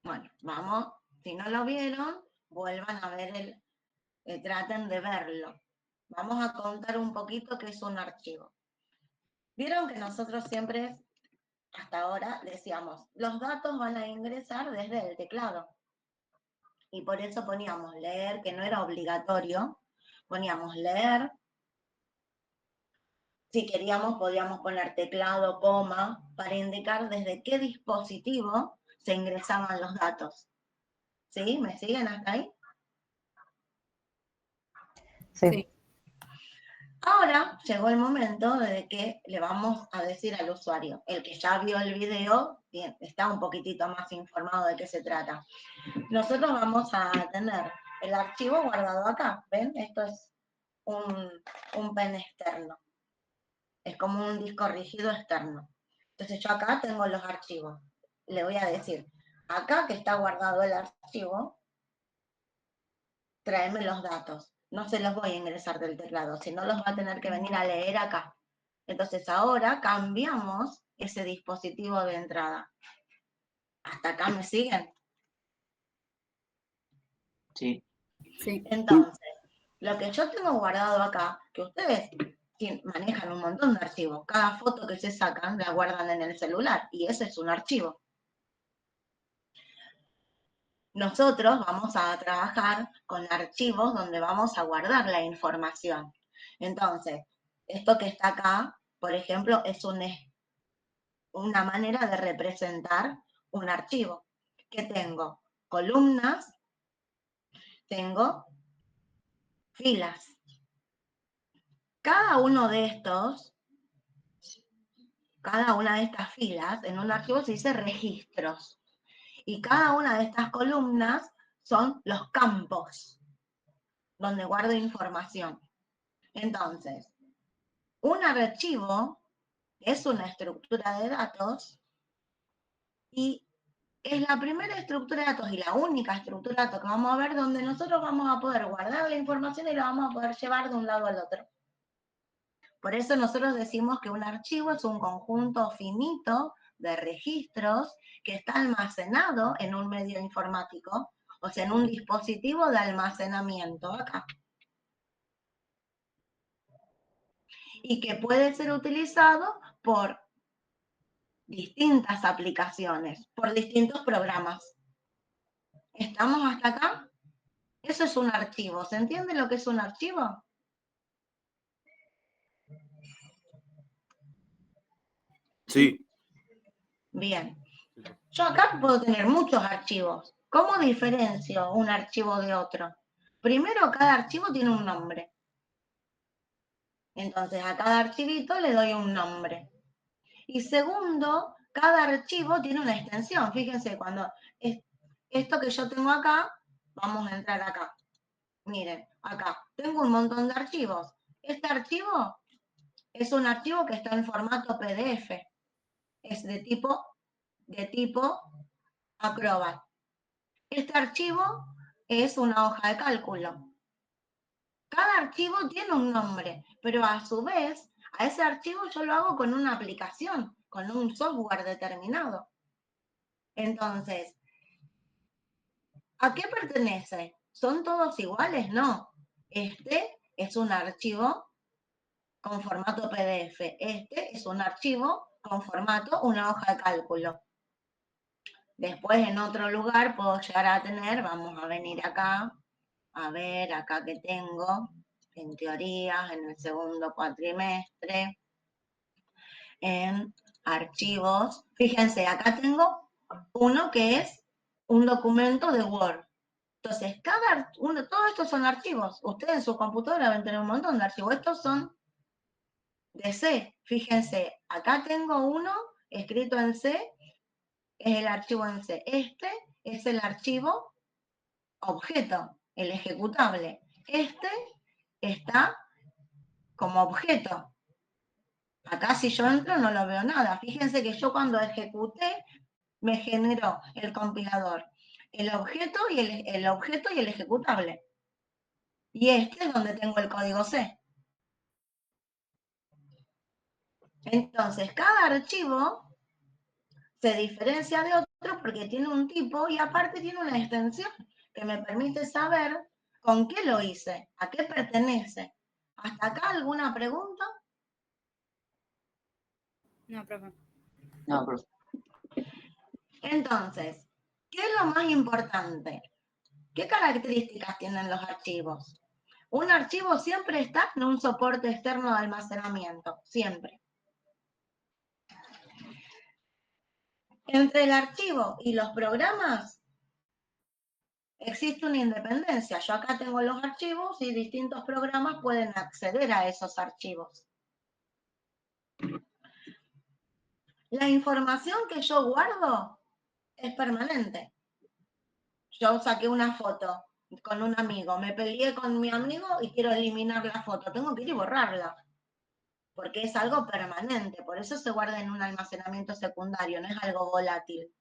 Bueno, vamos, si no lo vieron, vuelvan a ver traten de verlo. Vamos a contar un poquito qué es un archivo. Vieron que nosotros siempre, hasta ahora, decíamos, los datos van a ingresar desde el teclado. Y por eso poníamos leer, que no era obligatorio, poníamos leer. Si queríamos, podíamos poner teclado, coma, para indicar desde qué dispositivo se ingresaban los datos. ¿Sí? ¿Me siguen hasta ahí? Sí. Ahora llegó el momento de que le vamos a decir al usuario, el que ya vio el video, bien, está un poquitito más informado de qué se trata. Nosotros vamos a tener el archivo guardado acá, ¿ven? Esto es un pen externo, es como un disco rígido externo. Entonces yo acá tengo los archivos. Le voy a decir, acá que está guardado el archivo, tráeme los datos. No se los voy a ingresar del teclado, sino los va a tener que venir a leer acá. Entonces ahora cambiamos ese dispositivo de entrada. ¿Hasta acá me siguen? Sí. Sí. Entonces, lo que yo tengo guardado acá, que ustedes manejan un montón de archivos, cada foto que se sacan la guardan en el celular y ese es un archivo. Nosotros vamos a trabajar con archivos donde vamos a guardar la información. Entonces, esto que está acá, por ejemplo, es una manera de representar un archivo. Que tengo columnas, tengo filas. Cada uno de estos, cada una de estas filas en un archivo se dice registros. Y cada una de estas columnas son los campos donde guardo información. Entonces, un archivo es una estructura de datos y es la primera estructura de datos y la única estructura de datos que vamos a ver donde nosotros vamos a poder guardar la información y la vamos a poder llevar de un lado al otro. Por eso nosotros decimos que un archivo es un conjunto finito de registros que está almacenado en un medio informático, o sea, en un dispositivo de almacenamiento acá. Y que puede ser utilizado por distintas aplicaciones, por distintos programas. ¿Estamos hasta acá? Eso es un archivo. ¿Se entiende lo que es un archivo? Sí. Bien. Yo acá puedo tener muchos archivos. ¿Cómo diferencio un archivo de otro? Primero, cada archivo tiene un nombre. Entonces, a cada archivito le doy un nombre. Y segundo, cada archivo tiene una extensión. Fíjense, cuando esto que yo tengo acá, vamos a entrar acá. Miren, acá tengo un montón de archivos. Este archivo es un archivo que está en formato PDF. Es de tipo Acrobat. Este archivo es una hoja de cálculo. Cada archivo tiene un nombre, pero a su vez, a ese archivo yo lo hago con una aplicación, con un software determinado. Entonces, ¿a qué pertenece? ¿Son todos iguales? No. Este es un archivo con formato PDF. Este es un archivo con formato una hoja de cálculo. Después en otro lugar puedo llegar a tener, vamos a venir acá, a ver acá que tengo, en teoría, en el segundo cuatrimestre, en archivos. Fíjense, acá tengo uno que es un documento de Word. Entonces, todos estos son archivos. Ustedes en su computadora deben tener un montón de archivos. Estos son de C. Fíjense, acá tengo uno escrito en C, es el archivo en C. Este es el archivo objeto, el ejecutable. Este está como objeto. Acá si yo entro no lo veo nada. Fíjense que yo cuando ejecuté me generó el compilador el objeto y el objeto y el ejecutable. Y este es donde tengo el código C. Entonces, cada archivo se diferencia de otro porque tiene un tipo y aparte tiene una extensión que me permite saber con qué lo hice, a qué pertenece. ¿Hasta acá alguna pregunta? No, profe. No, profe. Entonces, ¿qué es lo más importante? ¿Qué características tienen los archivos? Un archivo siempre está en un soporte externo de almacenamiento, siempre. Entre el archivo y los programas existe una independencia. Yo acá tengo los archivos y distintos programas pueden acceder a esos archivos. La información que yo guardo es permanente. Yo saqué una foto con un amigo, me peleé con mi amigo y quiero eliminar la foto. Tengo que ir y borrarla, porque es algo permanente. Por eso se guarda en un almacenamiento secundario, no es algo volátil.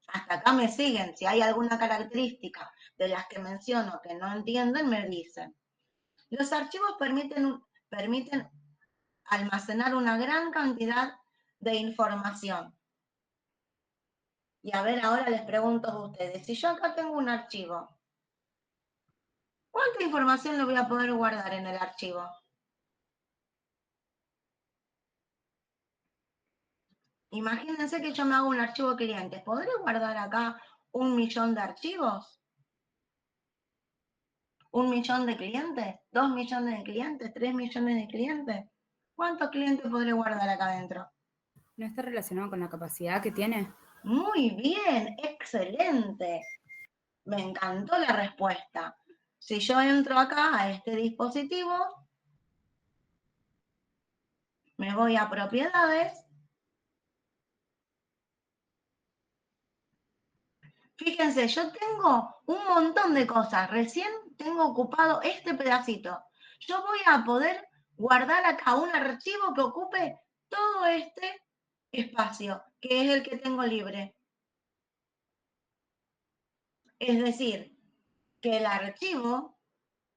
Hasta acá me siguen. Si hay alguna característica de las que menciono que no entienden, me dicen. Los archivos permiten almacenar una gran cantidad de información. Y a ver, ahora les pregunto a ustedes, si yo acá tengo un archivo, ¿cuánta información le voy a poder guardar en el archivo? Imagínense que yo me hago un archivo cliente. ¿Podré guardar acá 1.000.000 de archivos? ¿1.000.000 de clientes? ¿2.000.000 de clientes? ¿3.000.000 de clientes? ¿Cuántos clientes podré guardar acá adentro? ¿No está relacionado con la capacidad que tiene? Muy bien, excelente. Me encantó la respuesta. Si yo entro acá a este dispositivo, me voy a propiedades. Fíjense, yo tengo un montón de cosas. Recién tengo ocupado este pedacito. Yo voy a poder guardar acá un archivo que ocupe todo este espacio, que es el que tengo libre. Es decir, que el archivo,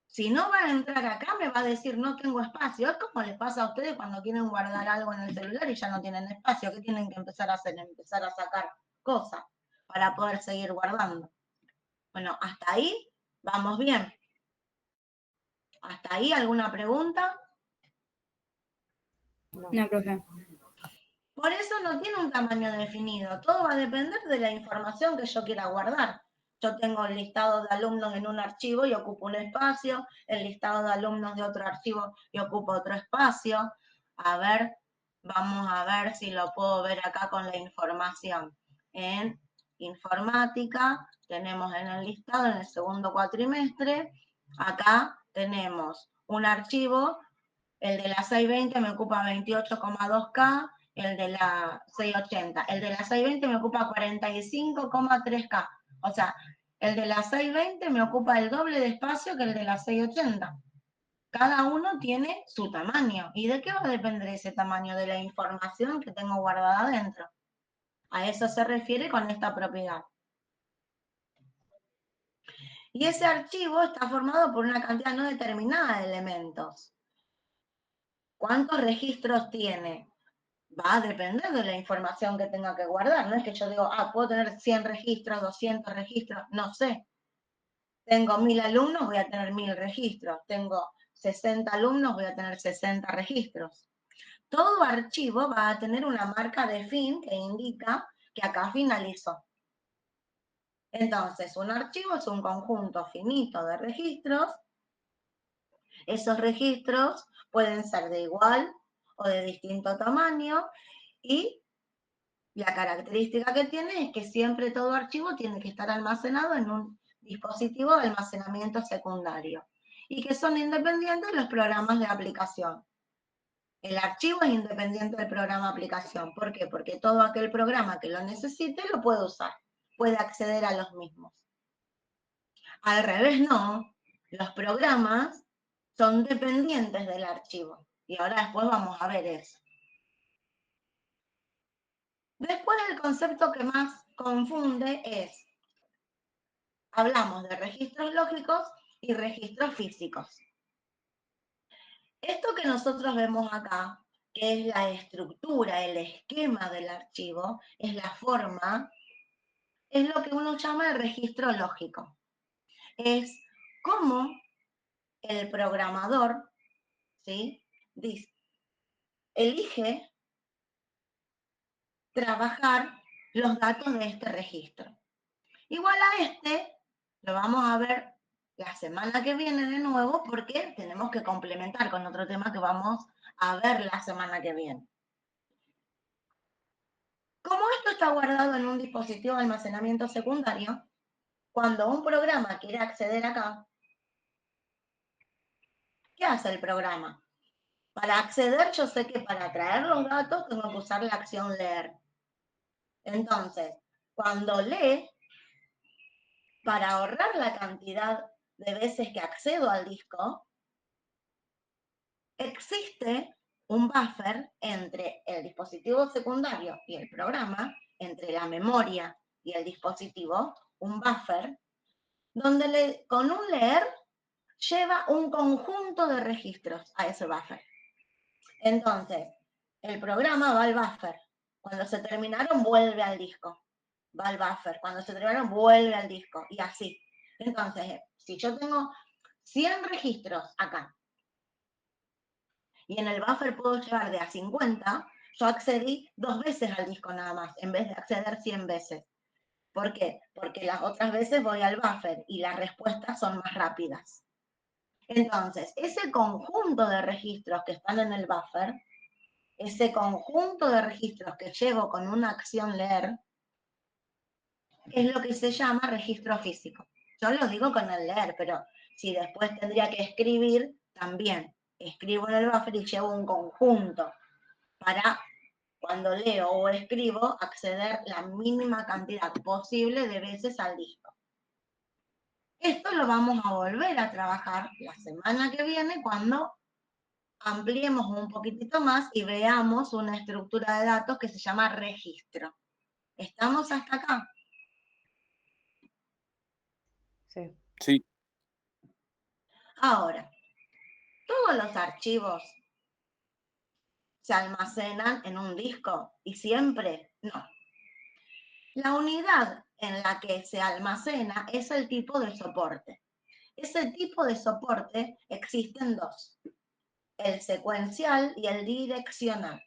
si no va a entrar acá, me va a decir no tengo espacio. Es como les pasa a ustedes cuando quieren guardar algo en el celular y ya no tienen espacio. ¿Qué tienen que empezar a hacer? Empezar a sacar cosas para poder seguir guardando. Bueno, hasta ahí vamos bien. ¿Hasta ahí alguna pregunta? No, profe. Por eso no tiene un tamaño definido. Todo va a depender de la información que yo quiera guardar. Yo tengo el listado de alumnos en un archivo y ocupo un espacio, el listado de alumnos de otro archivo y ocupo otro espacio. A ver, vamos a ver si lo puedo ver acá con la información. En informática tenemos en el listado, en el segundo cuatrimestre, acá tenemos un archivo, el de la 620 me ocupa 28,2K, el de la 680. El de la 620 me ocupa 45,3K. O sea, el de la 620 me ocupa el doble de espacio que el de la 680. Cada uno tiene su tamaño. ¿Y de qué va a depender ese tamaño? De la información que tengo guardada adentro. A eso se refiere con esta propiedad. Y ese archivo está formado por una cantidad no determinada de elementos. ¿Cuántos registros tiene? Va a depender de la información que tenga que guardar. No es que yo digo, puedo tener 100 registros, 200 registros, no sé. Tengo 1.000 alumnos, voy a tener 1.000 registros. Tengo 60 alumnos, voy a tener 60 registros. Todo archivo va a tener una marca de fin que indica que acá finalizó. Entonces, un archivo es un conjunto finito de registros. Esos registros pueden ser de igual o de distinto tamaño y la característica que tiene es que siempre todo archivo tiene que estar almacenado en un dispositivo de almacenamiento secundario y que son independientes los programas de aplicación. El archivo es independiente del programa de aplicación. ¿Por qué? Porque todo aquel programa que lo necesite lo puede usar, puede acceder a los mismos. Al revés no, los programas son dependientes del archivo. Y ahora después vamos a ver eso. Después el concepto que más confunde es, hablamos de registros lógicos y registros físicos. Esto que nosotros vemos acá que es la estructura, el esquema del archivo, es la forma, es lo que uno llama el registro lógico. Es cómo el programador, ¿sí?, elige trabajar los datos de este registro. Igual a este lo vamos a ver la semana que viene de nuevo porque tenemos que complementar con otro tema que vamos a ver la semana que viene. Como esto está guardado en un dispositivo de almacenamiento secundario, cuando un programa quiere acceder acá, ¿qué hace el programa? Para acceder, yo sé que para traer los datos tengo que usar la acción leer. Entonces, cuando lee, para ahorrar la cantidad de veces que accedo al disco, existe un buffer entre el dispositivo secundario y el programa, entre la memoria y el dispositivo, un buffer, donde con un leer lleva un conjunto de registros a ese buffer. Entonces, el programa va al buffer. Cuando se terminaron, vuelve al disco. Va al buffer. Cuando se terminaron, vuelve al disco. Y así. Entonces, si yo tengo 100 registros acá, y en el buffer puedo llevar de a 50, yo accedí 2 veces al disco nada más, en vez de acceder 100 veces. ¿Por qué? Porque las otras veces voy al buffer y las respuestas son más rápidas. Entonces, ese conjunto de registros que están en el buffer, ese conjunto de registros que llevo con una acción leer, es lo que se llama registro físico. Yo lo digo con el leer, pero si después tendría que escribir, también escribo en el buffer y llevo un conjunto para, cuando leo o escribo, acceder la mínima cantidad posible de veces al disco. Esto lo vamos a volver a trabajar la semana que viene cuando ampliemos un poquitito más y veamos una estructura de datos que se llama registro. ¿Estamos hasta acá? Sí. Sí. Ahora, todos los archivos se almacenan en un disco y siempre no. La unidad en la que se almacena es el tipo de soporte. Ese tipo de soporte existen dos, el secuencial y el direccional.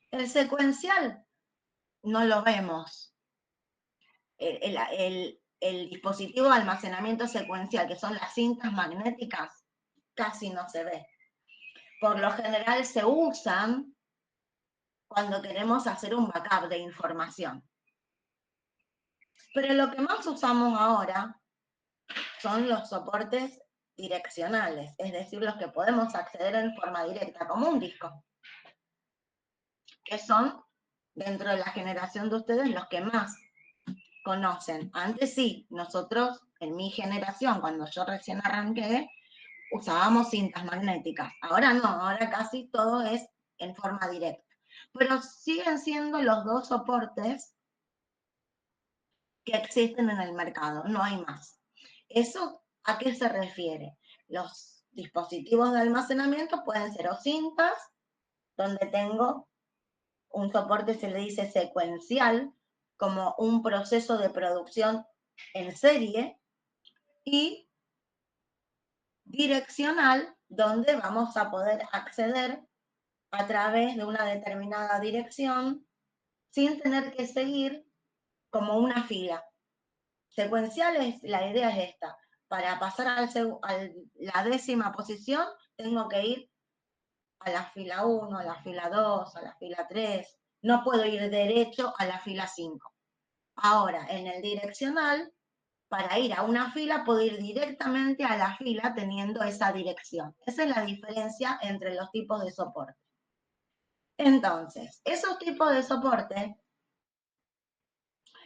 El secuencial no lo vemos. El dispositivo de almacenamiento secuencial, que son las cintas magnéticas, casi no se ve. Por lo general se usan cuando queremos hacer un backup de información. Pero lo que más usamos ahora son los soportes direccionales, es decir, los que podemos acceder en forma directa, como un disco, que son, dentro de la generación de ustedes, los que más conocen. Antes sí, nosotros, en mi generación, cuando yo recién arranqué, usábamos cintas magnéticas. Ahora no, ahora casi todo es en forma directa. Pero siguen siendo los dos soportes que existen en el mercado, no hay más. ¿Eso a qué se refiere? Los dispositivos de almacenamiento pueden ser o cintas, donde tengo un soporte, se le dice secuencial, como un proceso de producción en serie, y direccional, donde vamos a poder acceder a través de una determinada dirección sin tener que seguir como una fila. Secuencial, la idea es esta. Para pasar a la 10ª posición, tengo que ir a la fila 1, a la fila 2, a la fila 3. No puedo ir derecho a la fila 5. Ahora, en el direccional, para ir a una fila, puedo ir directamente a la fila teniendo esa dirección. Esa es la diferencia entre los tipos de soporte. Entonces, esos tipos de soporte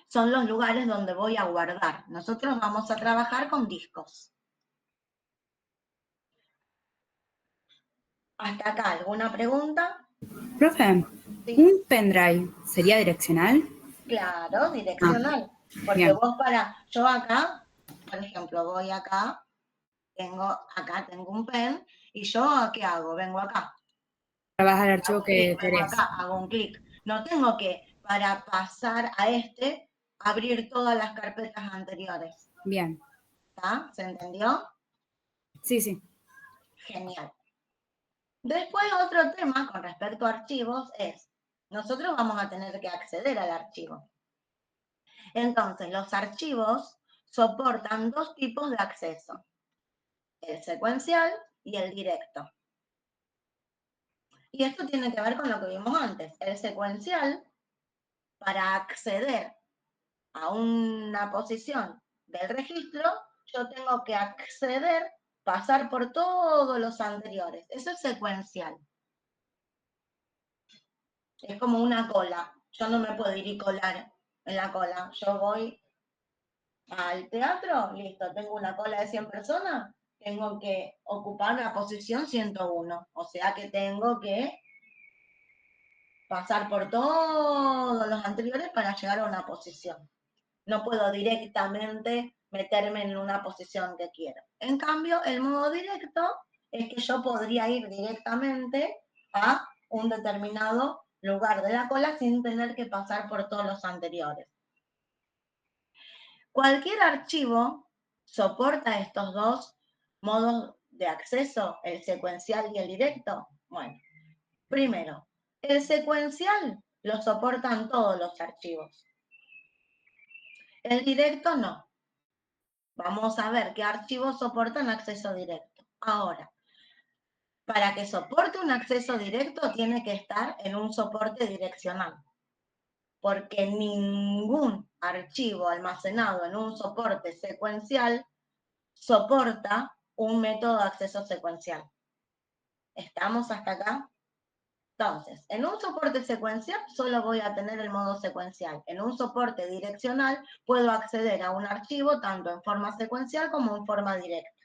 son los lugares donde voy a guardar. Nosotros vamos a trabajar con discos. ¿Hasta acá alguna pregunta? Profe, Sí. ¿un pendrive sería direccional? Claro, direccional. Porque bien. yo acá, por ejemplo, voy acá tengo un pen, y yo, ¿qué hago? Vengo acá. Vas al archivo que querés. Acá hago un clic. No tengo que, para pasar a este, abrir todas las carpetas anteriores. Bien. ¿Está? ¿Se entendió? Sí, sí. Genial. Después otro tema con respecto a archivos es, nosotros vamos a tener que acceder al archivo. Entonces, los archivos soportan dos tipos de acceso, el secuencial y el directo. Y esto tiene que ver con lo que vimos antes. El secuencial, para acceder a una posición del registro, yo tengo que acceder, pasar por todos los anteriores. Eso es secuencial. Es como una cola. Yo no me puedo ir y colar en la cola. Yo voy al teatro, listo, tengo una cola de 100 personas, tengo que ocupar la posición 101. O sea que tengo que pasar por todos los anteriores para llegar a una posición. No puedo directamente meterme en una posición que quiero. En cambio, el modo directo es que yo podría ir directamente a un determinado lugar de la cola sin tener que pasar por todos los anteriores. Cualquier archivo soporta estos dos modos de acceso, el secuencial y el directo. Bueno, primero, el secuencial lo soportan todos los archivos. El directo no. Vamos a ver qué archivos soportan acceso directo. Ahora, para que soporte un acceso directo tiene que estar en un soporte direccional, porque ningún archivo almacenado en un soporte secuencial soporta un método de acceso secuencial. ¿Estamos hasta acá? Entonces, en un soporte secuencial solo voy a tener el modo secuencial. En un soporte direccional puedo acceder a un archivo tanto en forma secuencial como en forma directa.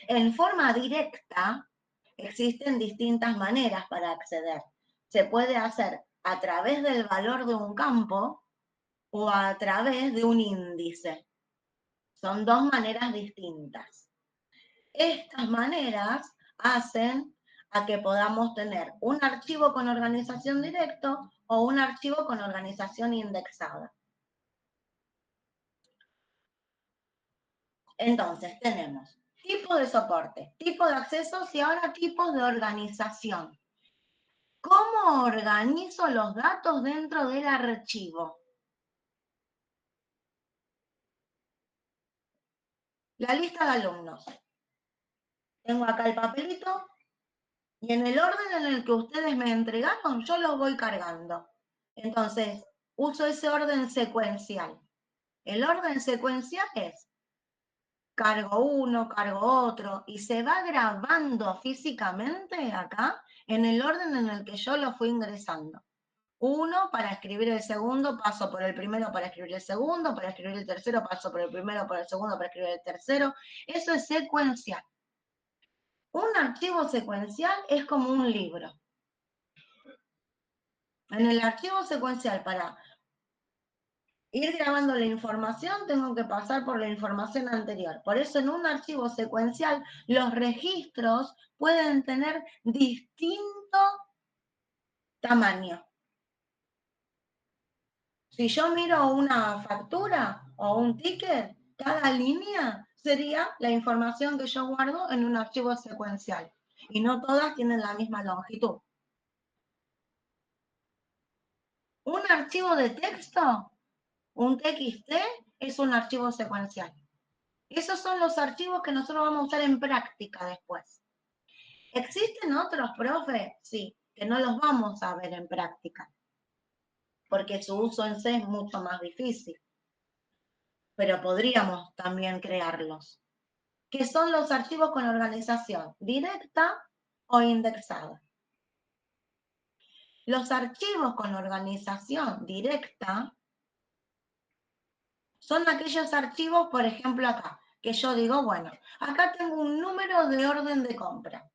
En forma directa existen distintas maneras para acceder. Se puede hacer a través del valor de un campo o a través de un índice. Son dos maneras distintas. Estas maneras hacen a que podamos tener un archivo con organización directo o un archivo con organización indexada. Entonces, tenemos tipo de soporte, tipo de accesos y ahora tipos de organización. ¿Cómo organizo los datos dentro del archivo? La lista de alumnos. Tengo acá el papelito y en el orden en el que ustedes me entregaron, yo los voy cargando. Entonces, uso ese orden secuencial. El orden secuencial es cargo uno, cargo otro, y se va grabando físicamente acá en el orden en el que yo lo fui ingresando. Uno, para escribir el segundo, paso por el primero para escribir el segundo, para escribir el tercero, paso por el primero, por el segundo, para escribir el tercero. Eso es secuencial. Un archivo secuencial es como un libro. En el archivo secuencial, para ir grabando la información, tengo que pasar por la información anterior. Por eso en un archivo secuencial, los registros pueden tener distinto tamaño. Si yo miro una factura o un ticket, cada línea sería la información que yo guardo en un archivo secuencial. Y no todas tienen la misma longitud. Un archivo de texto, un TXT, es un archivo secuencial. Esos son los archivos que nosotros vamos a usar en práctica después. ¿Existen otros, profe? Sí, que no los vamos a ver en práctica, porque su uso en C es mucho más difícil. Pero podríamos también crearlos, que son los archivos con organización directa o indexada. Los archivos con organización directa son aquellos archivos, por ejemplo acá, que yo digo, bueno, acá tengo un número de orden de compra.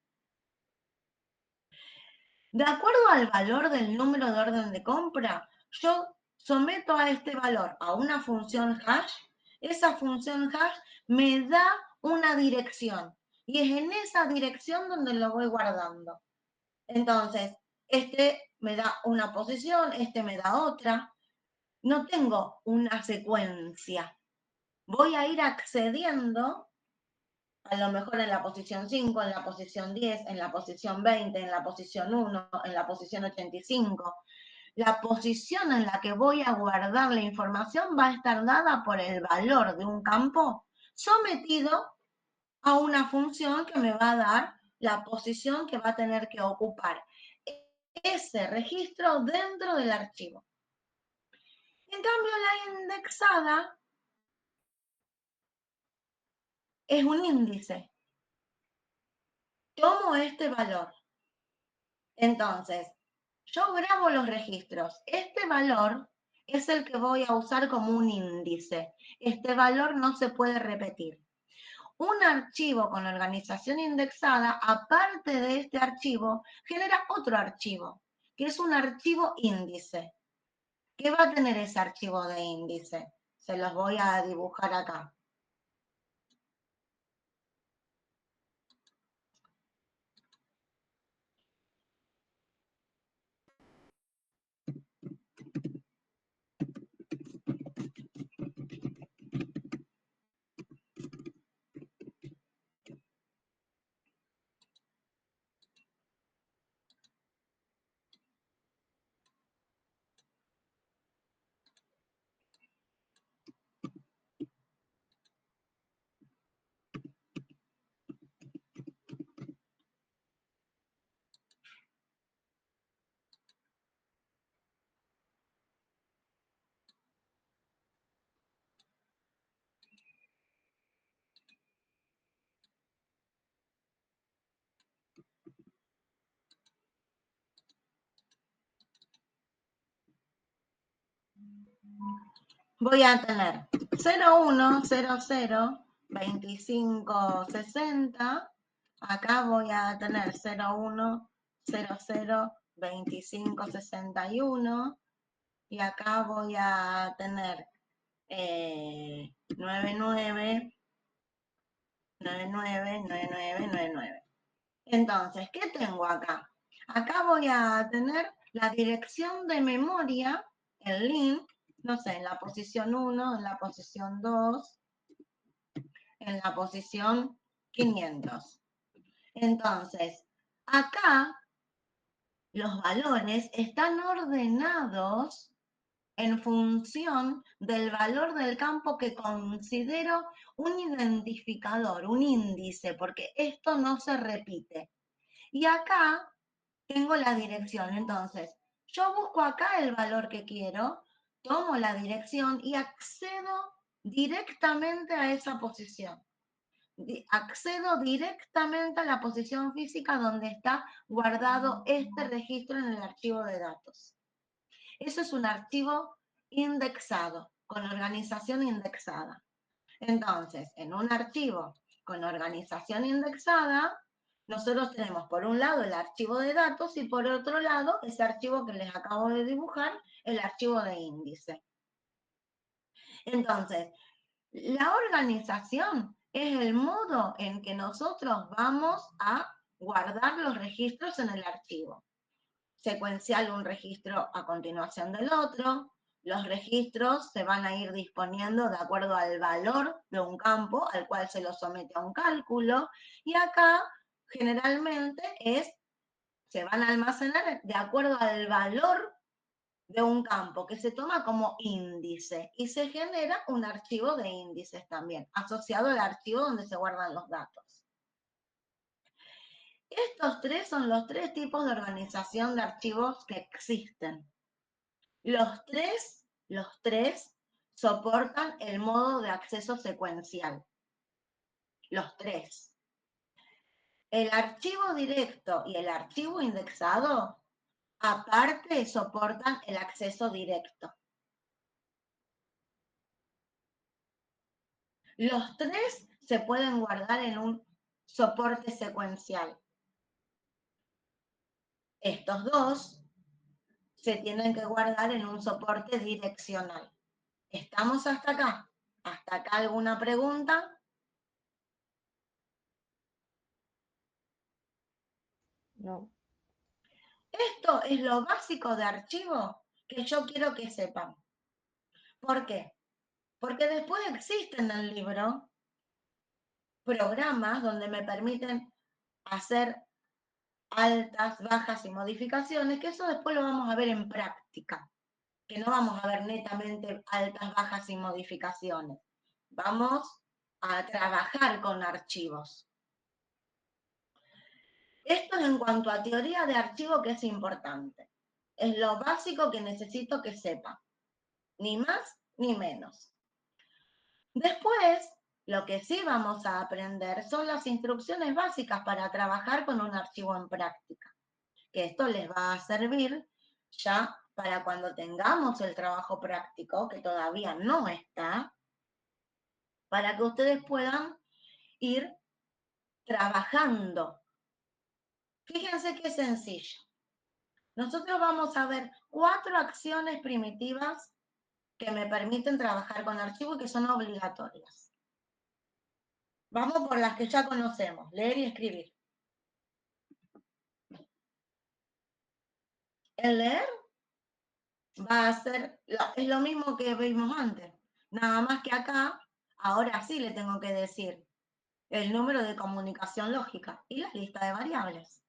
De acuerdo al valor del número de orden de compra, yo someto a este valor a una función hash. Esa función hash me da una dirección y es en esa dirección donde lo voy guardando. Entonces, este me da una posición, este me da otra. No tengo una secuencia. Voy a ir accediendo, a lo mejor en la posición 5, en la posición 10, en la posición 20, en la posición 1, en la posición 85. La posición en la que voy a guardar la información va a estar dada por el valor de un campo sometido a una función que me va a dar la posición que va a tener que ocupar ese registro dentro del archivo. En cambio, la indexada es un índice. Tomo este valor. Entonces, yo grabo los registros. Este valor es el que voy a usar como un índice. Este valor no se puede repetir. Un archivo con organización indexada, aparte de este archivo, genera otro archivo, que es un archivo índice. ¿Qué va a tener ese archivo de índice? Se los voy a dibujar acá. Voy a tener 01, 00, 25, 60. Acá voy a tener 01, 00, 25, 61. Y acá voy a tener 99, 99, 99, 99. Entonces, ¿qué tengo acá? Acá voy a tener la dirección de memoria, el link, no sé, en la posición 1, en la posición 2, en la posición 500. Entonces, acá los valores están ordenados en función del valor del campo que considero un identificador, un índice, porque esto no se repite. Y acá tengo la dirección. Entonces, yo busco acá el valor que quiero, tomo la dirección y accedo directamente a esa posición. Accedo directamente a la posición física donde está guardado este registro en el archivo de datos. Eso es un archivo indexado, con organización indexada. Entonces, en un archivo con organización indexada, nosotros tenemos por un lado el archivo de datos y por otro lado ese archivo que les acabo de dibujar, el archivo de índice. Entonces, la organización es el modo en que nosotros vamos a guardar los registros en el archivo. Secuencial un registro a continuación del otro. Los registros se van a ir disponiendo de acuerdo al valor de un campo al cual se lo somete a un cálculo. Y acá generalmente se van a almacenar de acuerdo al valor de un campo que se toma como índice y se genera un archivo de índices también, asociado al archivo donde se guardan los datos. Estos tres son los tres tipos de organización de archivos que existen. Los tres soportan el modo de acceso secuencial. Los tres. El archivo directo y el archivo indexado, aparte, soportan el acceso directo. Los tres se pueden guardar en un soporte secuencial. Estos dos se tienen que guardar en un soporte direccional. ¿Estamos hasta acá? ¿Hasta acá alguna pregunta? No. Esto es lo básico de archivo que yo quiero que sepan. ¿Por qué? Porque después existen en el libro programas donde me permiten hacer altas, bajas y modificaciones, que eso después lo vamos a ver en práctica, que no vamos a ver netamente altas, bajas y modificaciones. Vamos a trabajar con archivos. Esto es en cuanto a teoría de archivo, que es importante. Es lo básico que necesito que sepan, ni más ni menos. Después, lo que sí vamos a aprender son las instrucciones básicas para trabajar con un archivo en práctica, que esto les va a servir ya para cuando tengamos el trabajo práctico, que todavía no está, para que ustedes puedan ir trabajando. Fíjense qué sencillo. Nosotros vamos a ver 4 acciones primitivas que me permiten trabajar con archivos y que son obligatorias. Vamos por las que ya conocemos, leer y escribir. El leer va a ser, es lo mismo que vimos antes, nada más que acá, ahora sí le tengo que decir el número de comunicación lógica y la lista de variables.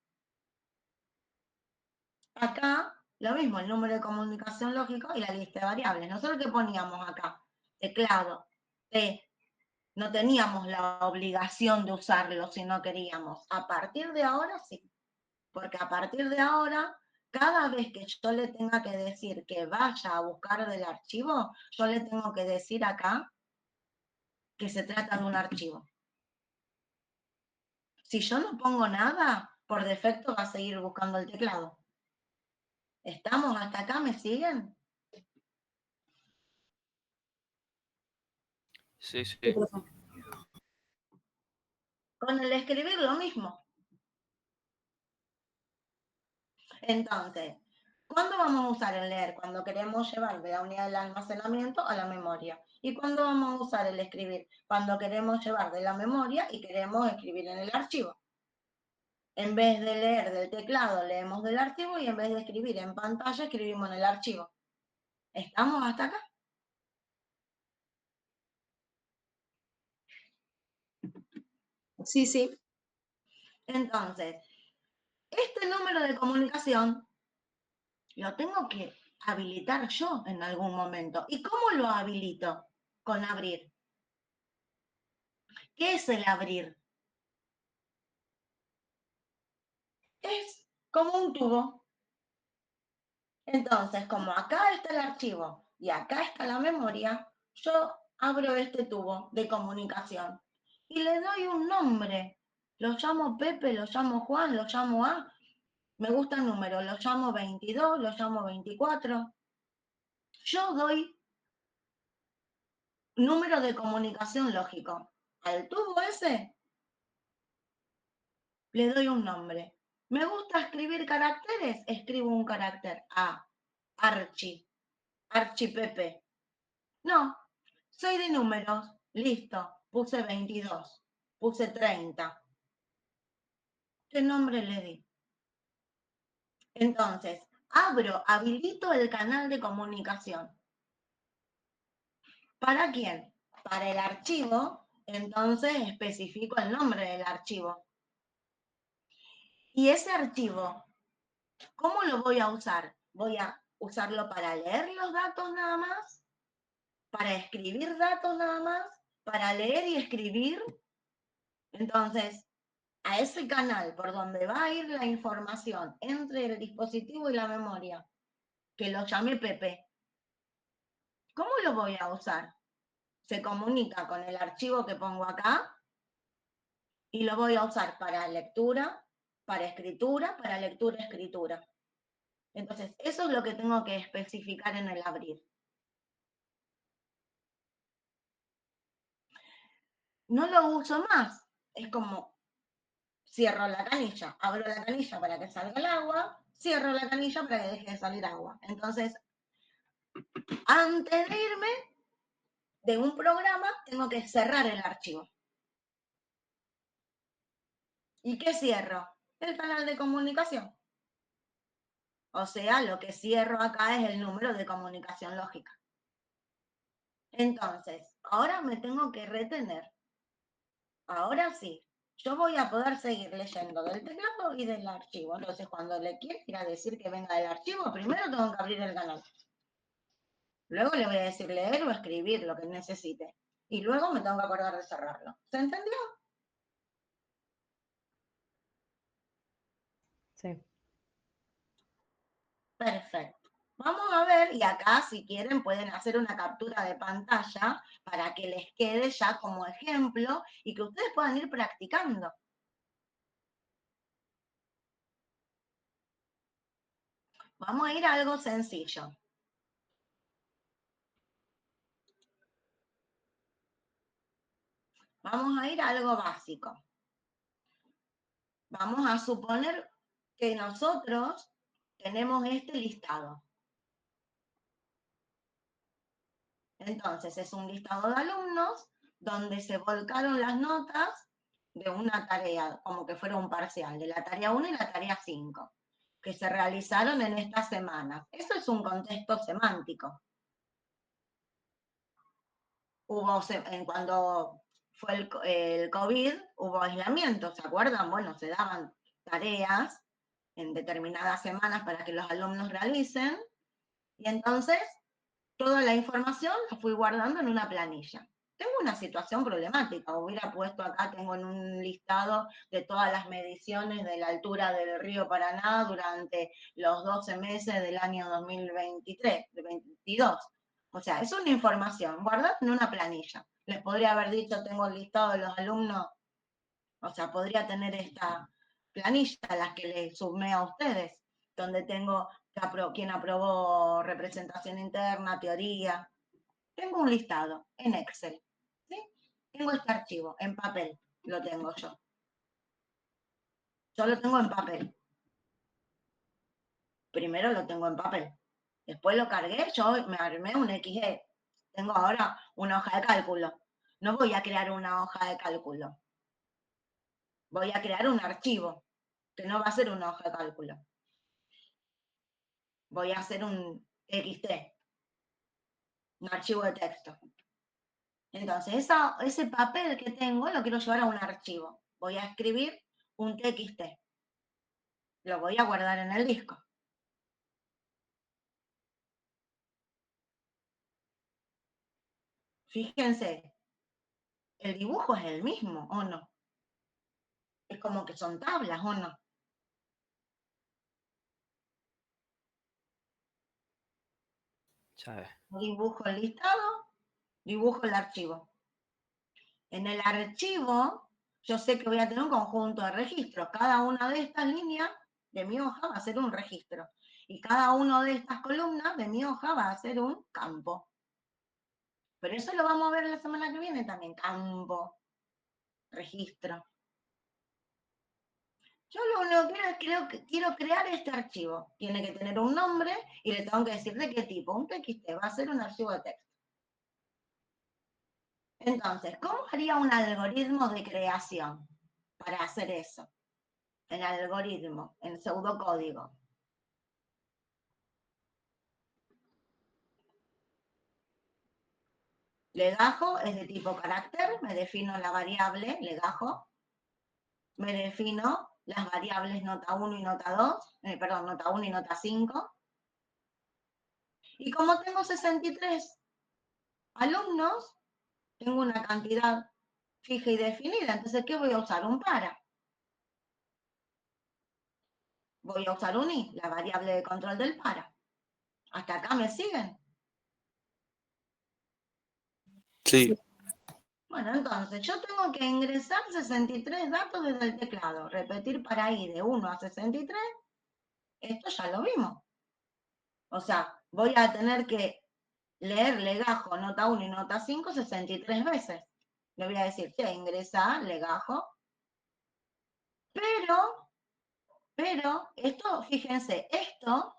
Acá, lo mismo, el número de comunicación lógico y la lista de variables. Nosotros, ¿qué poníamos acá? Teclado, T. No teníamos la obligación de usarlo si no queríamos. A partir de ahora, sí. Porque a partir de ahora, cada vez que yo le tenga que decir que vaya a buscar del archivo, yo le tengo que decir acá que se trata de un archivo. Si yo no pongo nada, por defecto va a seguir buscando el teclado. ¿Estamos hasta acá? ¿Me siguen? Sí, sí. Sí, profe. Con el escribir lo mismo. Entonces, ¿cuándo vamos a usar el leer? Cuando queremos llevar de la unidad del almacenamiento a la memoria. ¿Y cuándo vamos a usar el escribir? Cuando queremos llevar de la memoria y queremos escribir en el archivo. En vez de leer del teclado, leemos del archivo y en vez de escribir en pantalla, escribimos en el archivo. ¿Estamos hasta acá? Sí, sí. Entonces, este número de comunicación lo tengo que habilitar yo en algún momento. ¿Y cómo lo habilito? Con abrir. ¿Qué es el abrir? Es como un tubo. Entonces, como acá está el archivo y acá está la memoria, yo abro este tubo de comunicación y le doy un nombre. Lo llamo Pepe, lo llamo Juan, lo llamo A. Me gusta el número, lo llamo 22, lo llamo 24. Yo doy número de comunicación lógico. Al tubo ese le doy un nombre. ¿Me gusta escribir caracteres? Escribo un carácter A, Archi, Archipepe. No, soy de números. Listo, puse 22, puse 30. ¿Qué nombre le di? Entonces, habilito el canal de comunicación. ¿Para quién? Para el archivo, entonces especifico el nombre del archivo. Y ese archivo, ¿cómo lo voy a usar? ¿Voy a usarlo para leer los datos nada más? ¿Para escribir datos nada más? ¿Para leer y escribir? Entonces, a ese canal por donde va a ir la información entre el dispositivo y la memoria, que lo llame Pepe, ¿cómo lo voy a usar? Se comunica con el archivo que pongo acá y lo voy a usar para lectura, para escritura, para lectura, escritura. Entonces, eso es lo que tengo que especificar en el abrir. No lo uso más. Es como, cierro la canilla, abro la canilla para que salga el agua, cierro la canilla para que deje de salir agua. Entonces, antes de irme de un programa, tengo que cerrar el archivo. ¿Y qué cierro? El canal de comunicación. O sea, lo que cierro acá es el número de comunicación lógica. Entonces, ahora me tengo que retener. Ahora sí, yo voy a poder seguir leyendo del teclado y del archivo. Entonces, cuando le quiera ir a decir que venga del archivo, primero tengo que abrir el canal. Luego le voy a decir leer o escribir lo que necesite. Y luego me tengo que acordar de cerrarlo. ¿Se entendió? Sí. Perfecto. Vamos a ver, y acá si quieren pueden hacer una captura de pantalla para que les quede ya como ejemplo y que ustedes puedan ir practicando. Vamos a ir a algo sencillo. Vamos a ir a algo básico. Vamos a suponer que nosotros tenemos este listado. Entonces, es un listado de alumnos donde se volcaron las notas de una tarea, como que fuera un parcial, de la tarea 1 y la tarea 5, que se realizaron en estas semanas. Eso es un contexto semántico. Cuando fue el COVID, hubo aislamiento, ¿se acuerdan? Bueno, se daban tareas en determinadas semanas para que los alumnos realicen, y entonces toda la información la fui guardando en una planilla. Tengo una situación problemática, hubiera puesto acá, tengo en un listado de todas las mediciones de la altura del río Paraná durante los 12 meses del año 2023, de 22. O sea, es una información guardada en una planilla. Les podría haber dicho, tengo el listado de los alumnos, o sea, podría tener esta planilla, las que les sumé a ustedes, donde tengo quién aprobó representación interna, teoría. Tengo un listado en Excel, ¿sí? Tengo este archivo en papel, lo tengo yo. Yo lo tengo en papel. Primero lo tengo en papel. Después lo cargué, yo me armé un XE. Tengo ahora una hoja de cálculo. No voy a crear una hoja de cálculo. Voy a crear un archivo, que no va a ser una hoja de cálculo. Voy a hacer un XT, un archivo de texto. Entonces, ese papel que tengo lo quiero llevar a un archivo. Voy a escribir un TXT. Lo voy a guardar en el disco. Fíjense, el dibujo es el mismo, ¿o no? Es como que son tablas, ¿o no? Dibujo el listado, dibujo el archivo. En el archivo, yo sé que voy a tener un conjunto de registros. Cada una de estas líneas de mi hoja va a ser un registro. Y cada una de estas columnas de mi hoja va a ser un campo. Pero eso lo vamos a ver la semana que viene también. Campo, registro. Yo lo único que quiero crear este archivo. Tiene que tener un nombre y le tengo que decir de qué tipo. Un TXT, va a ser un archivo de texto. Entonces, ¿cómo haría un algoritmo de creación para hacer eso? El algoritmo, en pseudocódigo. Legajo es de tipo carácter, me defino la variable legajo, me defino las variables nota 1 y nota 2, perdón, nota 1 y nota 5. Y como tengo 63 alumnos, tengo una cantidad fija y definida, entonces, ¿qué voy a usar? Un para. Voy a usar un i, la variable de control del para. ¿Hasta acá me siguen? Sí. Bueno, entonces yo tengo que ingresar 63 datos desde el teclado, repetir para i de 1 a 63, esto ya lo vimos. O sea, voy a tener que leer legajo, nota 1 y nota 5 63 veces. Le voy a decir, che, ingresa legajo. Pero, esto, fíjense, esto,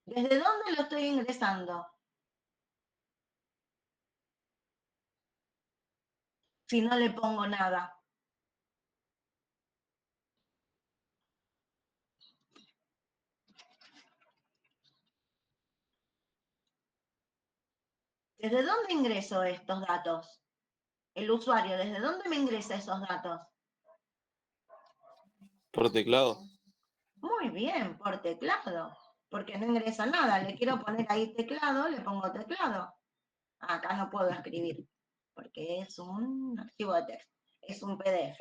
¿desde dónde lo estoy ingresando? Si no le pongo nada. ¿Desde dónde ingreso estos datos? El usuario, ¿desde dónde me ingresa esos datos? Por teclado. Muy bien, por teclado, porque no ingresa nada. Le quiero poner ahí teclado, le pongo teclado. Acá no puedo escribir, porque es un archivo de texto, es un PDF.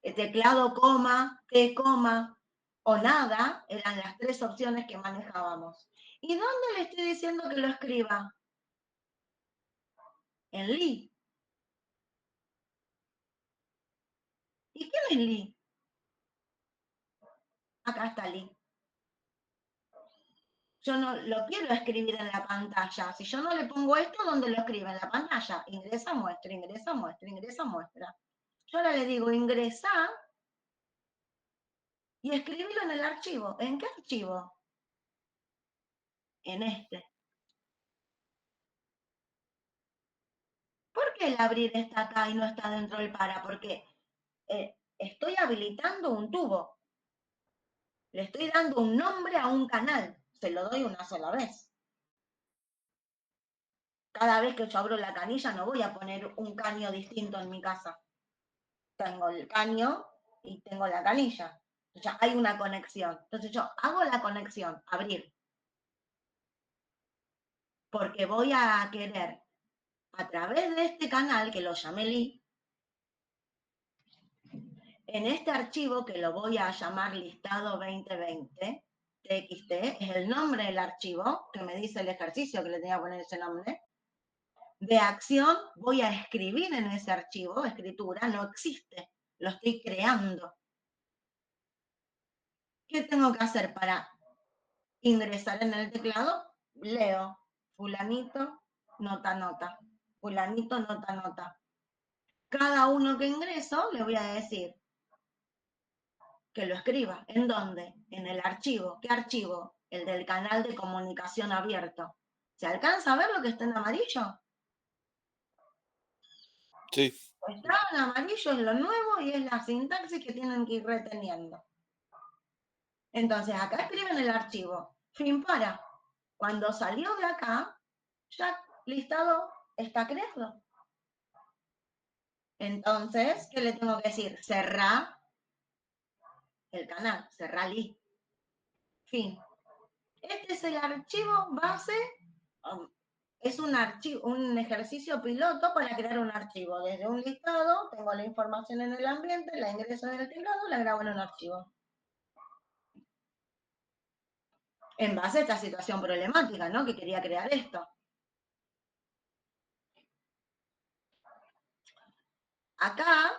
El teclado, coma, T, coma o nada, eran las 3 opciones que manejábamos. ¿Y dónde le estoy diciendo que lo escriba? En Lee. ¿Y quién es Lee? Acá está Lee. Yo no lo quiero escribir en la pantalla. Si yo no le pongo esto, ¿dónde lo escribe? En la pantalla. Ingresa, muestra, ingresa, muestra, ingresa, muestra. Yo ahora le digo ingresa y escribirlo en el archivo. ¿En qué archivo? En este. ¿Por qué el abrir está acá y no está dentro del para? Porque estoy habilitando un tubo. Le estoy dando un nombre a un canal. Se lo doy una sola vez. Cada vez que yo abro la canilla no voy a poner un caño distinto en mi casa. Tengo el caño y tengo la canilla. Ya hay una conexión. Entonces yo hago la conexión, abrir. Porque voy a querer, a través de este canal, que lo llamé Lee, en este archivo que lo voy a llamar listado 2020, TXT, es el nombre del archivo, que me dice el ejercicio que le tenía que poner ese nombre. De acción voy a escribir en ese archivo, escritura, no existe, lo estoy creando. ¿Qué tengo que hacer para ingresar en el teclado? Leo, fulanito, nota, nota, fulanito, nota, nota. Cada uno que ingreso le voy a decir que lo escriba. ¿En dónde? En el archivo. ¿Qué archivo? El del canal de comunicación abierto. ¿Se alcanza a ver lo que está en amarillo? Sí. Está en amarillo, es lo nuevo y es la sintaxis que tienen que ir reteniendo. Entonces, acá escriben el archivo. Fin para. Cuando salió de acá, ya listado está creado. Entonces, ¿qué le tengo que decir? Cerrar el canal, cerrar Lee. Fin. Este es el archivo base. Es un ejercicio piloto para crear un archivo. Desde un listado, tengo la información en el ambiente, la ingreso en el teclado, la grabo en un archivo. En base a esta situación problemática, ¿no? Que quería crear esto. Acá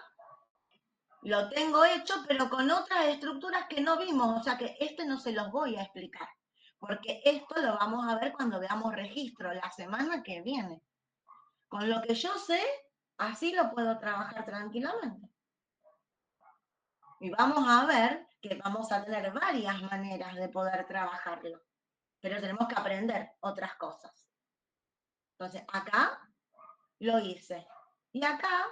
lo tengo hecho, pero con otras estructuras que no vimos, o sea que no se los voy a explicar, porque esto lo vamos a ver cuando veamos registro la semana que viene. Con lo que yo sé, así lo puedo trabajar tranquilamente. Y vamos a ver que vamos a tener varias maneras de poder trabajarlo, pero tenemos que aprender otras cosas. Entonces, acá lo hice. Y acá,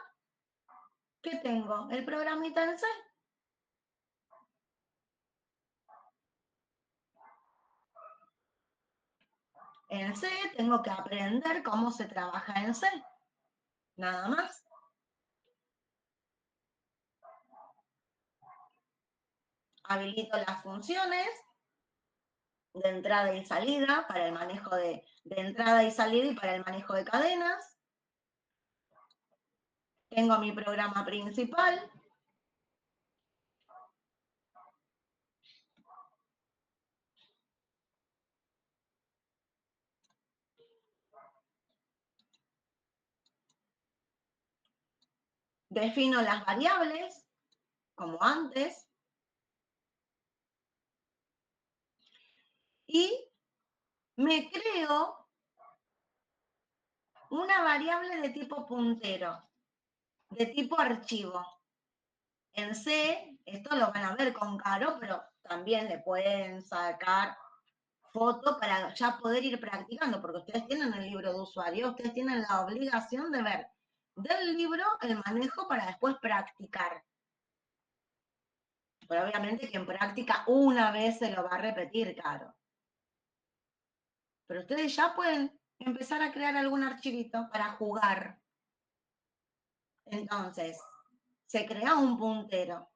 ¿qué tengo? El programita en C. En C tengo que aprender cómo se trabaja en C. Nada más. Habilito las funciones de entrada y salida para el manejo de entrada y salida y para el manejo de cadenas. Tengo mi programa principal. Defino las variables, como antes. Y me creo una variable de tipo puntero, de tipo archivo. En C, esto lo van a ver con Caro, pero también le pueden sacar foto para ya poder ir practicando, porque ustedes tienen el libro de usuario, ustedes tienen la obligación de ver del libro el manejo para después practicar. Pero obviamente quien practica una vez se lo va a repetir, Caro. Pero ustedes ya pueden empezar a crear algún archivito para jugar. Entonces, se crea un puntero.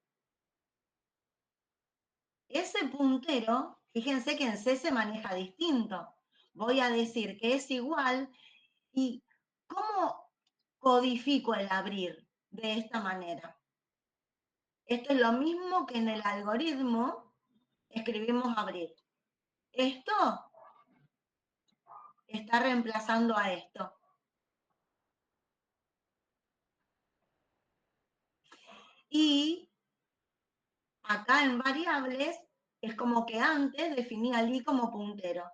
Ese puntero, fíjense que en C se maneja distinto. Voy a decir que es igual. ¿Y cómo codifico el abrir? De esta manera. Esto es lo mismo que en el algoritmo escribimos abrir. Esto está reemplazando a esto. Y acá en variables es como que antes definía el i como puntero.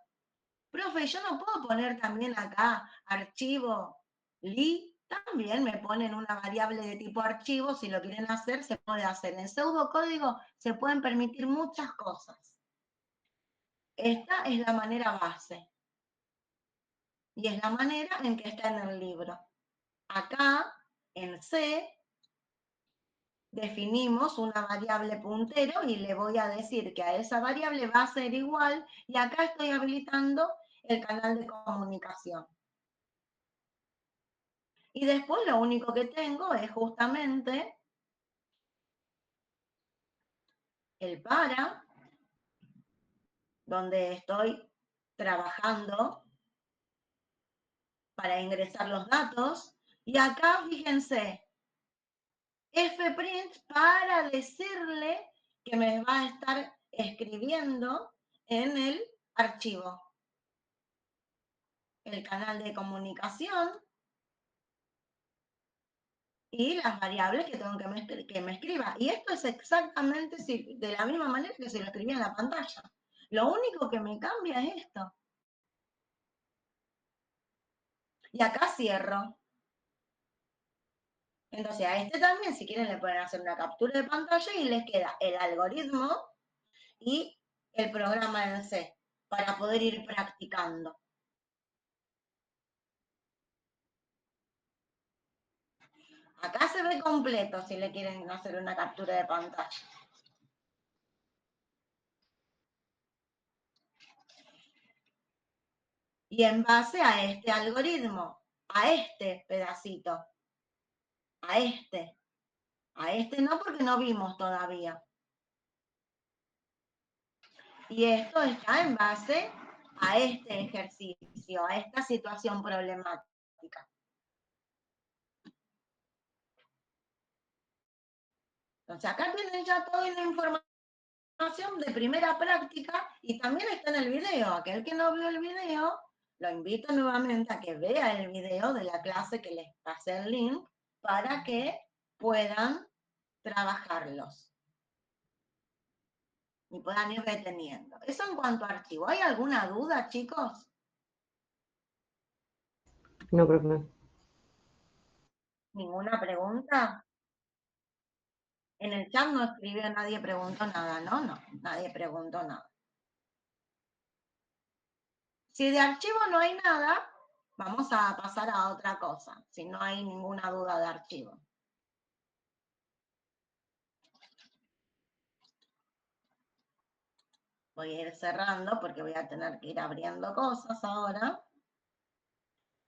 Profe, yo no puedo poner también acá archivo li, también me ponen una variable de tipo archivo, si lo quieren hacer, se puede hacer. En pseudocódigo se pueden permitir muchas cosas. Esta es la manera base. Y es la manera en que está en el libro. Acá, en C, definimos una variable puntero y le voy a decir que a esa variable va a ser igual, y acá estoy habilitando el canal de comunicación. Y después lo único que tengo es justamente el para, donde estoy trabajando para ingresar los datos. Y acá, fíjense, fprint para decirle que me va a estar escribiendo en el archivo. El canal de comunicación y las variables que tengo que me escriba. Y esto es exactamente de la misma manera que se lo escribía en la pantalla. Lo único que me cambia es esto. Y acá cierro. Entonces a este también, si quieren, le pueden hacer una captura de pantalla y les queda el algoritmo y el programa en C para poder ir practicando. Acá se ve completo si le quieren hacer una captura de pantalla. Y en base a este algoritmo, a este pedacito, a este no porque no vimos todavía. Y esto está en base a este ejercicio, a esta situación problemática. Entonces acá tienen ya toda la información de primera práctica y también está en el video. Aquel que no vio el video, lo invito nuevamente a que vea el video de la clase que les pasé el link para que puedan trabajarlos y puedan ir reteniendo. Eso en cuanto a archivo. ¿Hay alguna duda, chicos? No, profe. ¿Ninguna pregunta? En el chat no escribió, nadie preguntó nada, ¿no? No, nadie preguntó nada. Si de archivo no hay nada, vamos a pasar a otra cosa, si no hay ninguna duda de archivo. Voy a ir cerrando porque voy a tener que ir abriendo cosas ahora.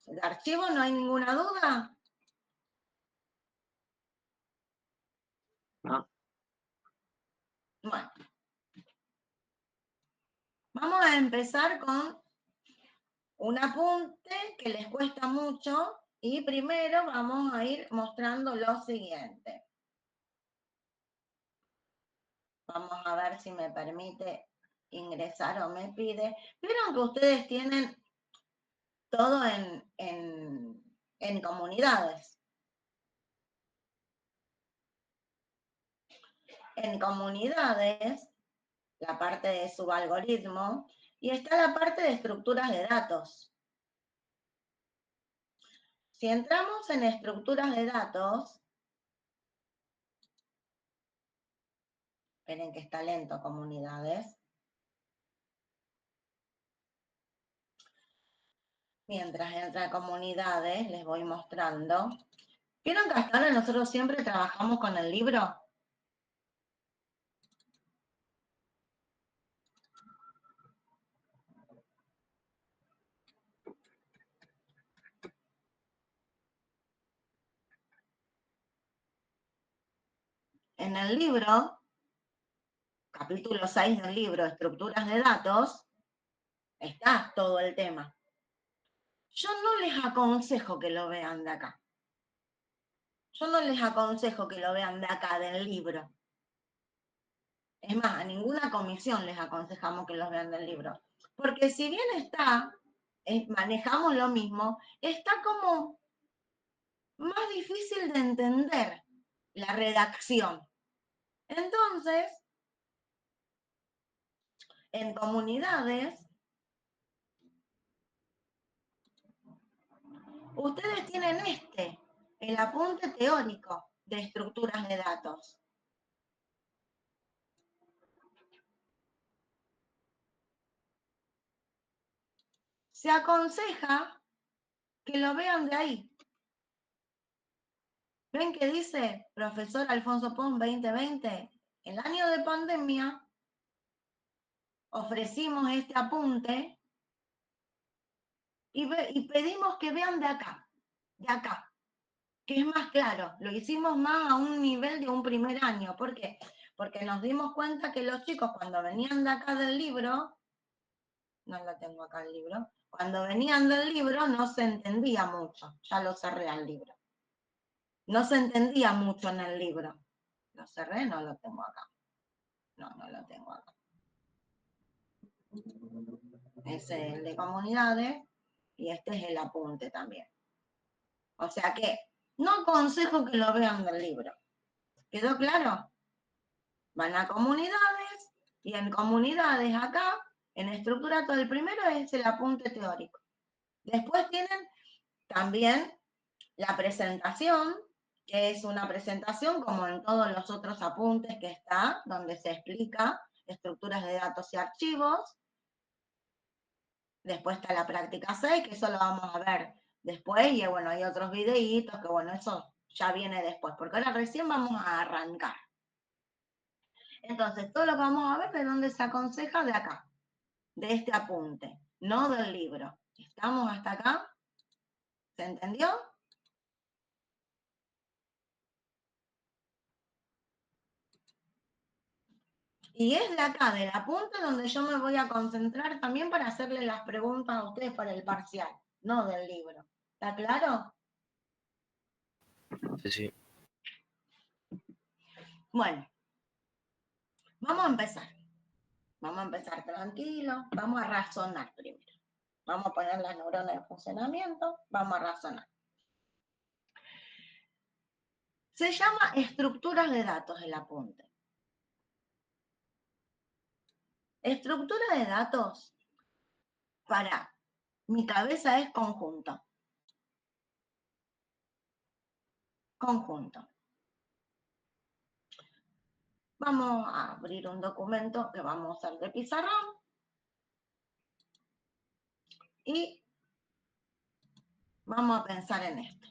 ¿De archivo no hay ninguna duda? No. Bueno. Vamos a empezar con un apunte que les cuesta mucho y primero vamos a ir mostrando lo siguiente. Vamos a ver si me permite ingresar o me pide. Vieron que ustedes tienen todo en comunidades. En comunidades, la parte de subalgoritmo, y está la parte de estructuras de datos. Si entramos en estructuras de datos, esperen que está lento comunidades. Mientras entra a comunidades, les voy mostrando. ¿Vieron que hasta ahora nosotros siempre trabajamos con el libro? en el libro, capítulo 6 del libro, Estructuras de Datos, está todo el tema. Yo no les aconsejo que lo vean de acá. Yo no les aconsejo que lo vean de acá, del libro. Es más, a ninguna comisión les aconsejamos que los vean del libro. Porque si bien está, manejamos lo mismo, está como más difícil de entender la redacción. Entonces, en comunidades, ustedes tienen el apunte teórico de estructuras de datos. Se aconseja que lo vean de ahí. ¿Ven que dice profesor Alfonso Pons 2020? El año de pandemia ofrecimos este apunte y pedimos que vean de acá, que es más claro. Lo hicimos más a un nivel de un primer año. ¿Por qué? Porque nos dimos cuenta que los chicos cuando venían de acá del libro, no lo tengo acá el libro, cuando venían del libro no se entendía mucho, ya lo cerré al libro. No se entendía mucho en el libro. Lo cerré, no lo tengo acá. No lo tengo acá. Es el de comunidades y este es el apunte también. O sea que no aconsejo que lo vean del libro. ¿Quedó claro? Van a comunidades y en comunidades acá, en estructura, todo el primero es el apunte teórico. Después tienen también la presentación, que es una presentación como en todos los otros apuntes que está, donde se explica estructuras de datos y archivos. Después está la práctica 6, que eso lo vamos a ver después, y bueno, hay otros videitos que bueno, eso ya viene después, porque ahora recién vamos a arrancar. Entonces, todo lo que vamos a ver de dónde se aconseja de acá, de este apunte, no del libro. ¿Estamos hasta acá? ¿Se entendió? Y es de acá, del apunte, donde yo me voy a concentrar también para hacerle las preguntas a ustedes para el parcial, no del libro. ¿Está claro? Sí, sí. Bueno, vamos a empezar. Vamos a empezar tranquilo, vamos a razonar primero. Vamos a poner las neuronas en funcionamiento, vamos a razonar. Se llama estructuras de datos el apunte. Estructura de datos, para mi cabeza es conjunto. Conjunto. Vamos a abrir un documento que vamos a usar de pizarrón. Y vamos a pensar en esto.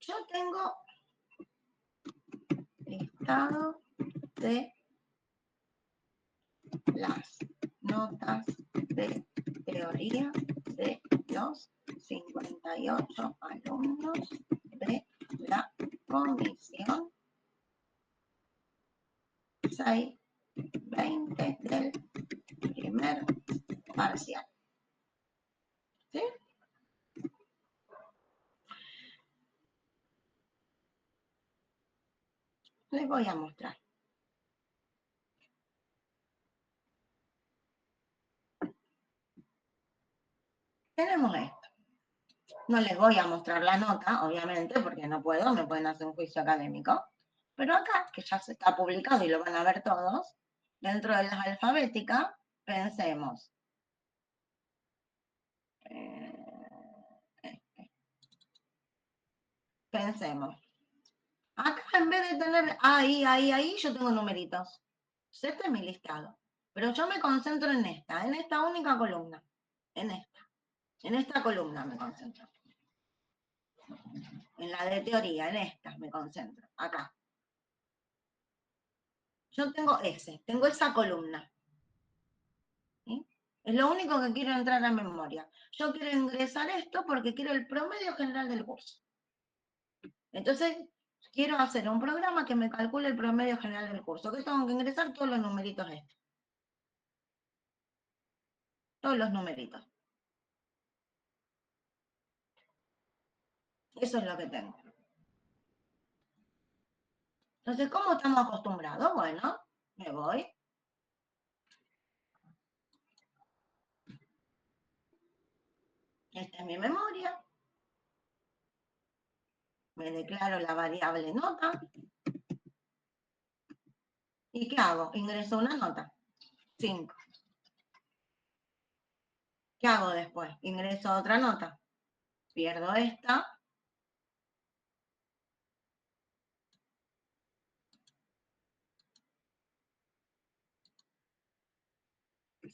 Yo tengo listado de las notas de teoría de los 58 alumnos de la comisión 620 del primer parcial. ¿Sí? Les voy a mostrar. Tenemos esto. No les voy a mostrar la nota, obviamente, porque no puedo, me pueden hacer un juicio académico. Pero acá, que ya se está publicado y lo van a ver todos, dentro de las alfabéticas, pensemos. Pensemos. Acá en vez de tener ahí, yo tengo numeritos. Este es mi listado. Pero yo me concentro en esta única columna. En esta columna me concentro. En la de teoría, en esta me concentro. Acá. Yo tengo tengo esa columna. ¿Sí? Es lo único que quiero entrar a memoria. Yo quiero ingresar esto porque quiero el promedio general del curso. Entonces, quiero hacer un programa que me calcule el promedio general del curso. ¿Qué tengo que ingresar? Todos los numeritos estos. Todos los numeritos. Eso es lo que tengo. Entonces, ¿cómo estamos acostumbrados? Bueno, me voy. Esta es mi memoria. Me declaro la variable nota. ¿Y qué hago? Ingreso una nota. 5. ¿Qué hago después? Ingreso otra nota. Pierdo esta.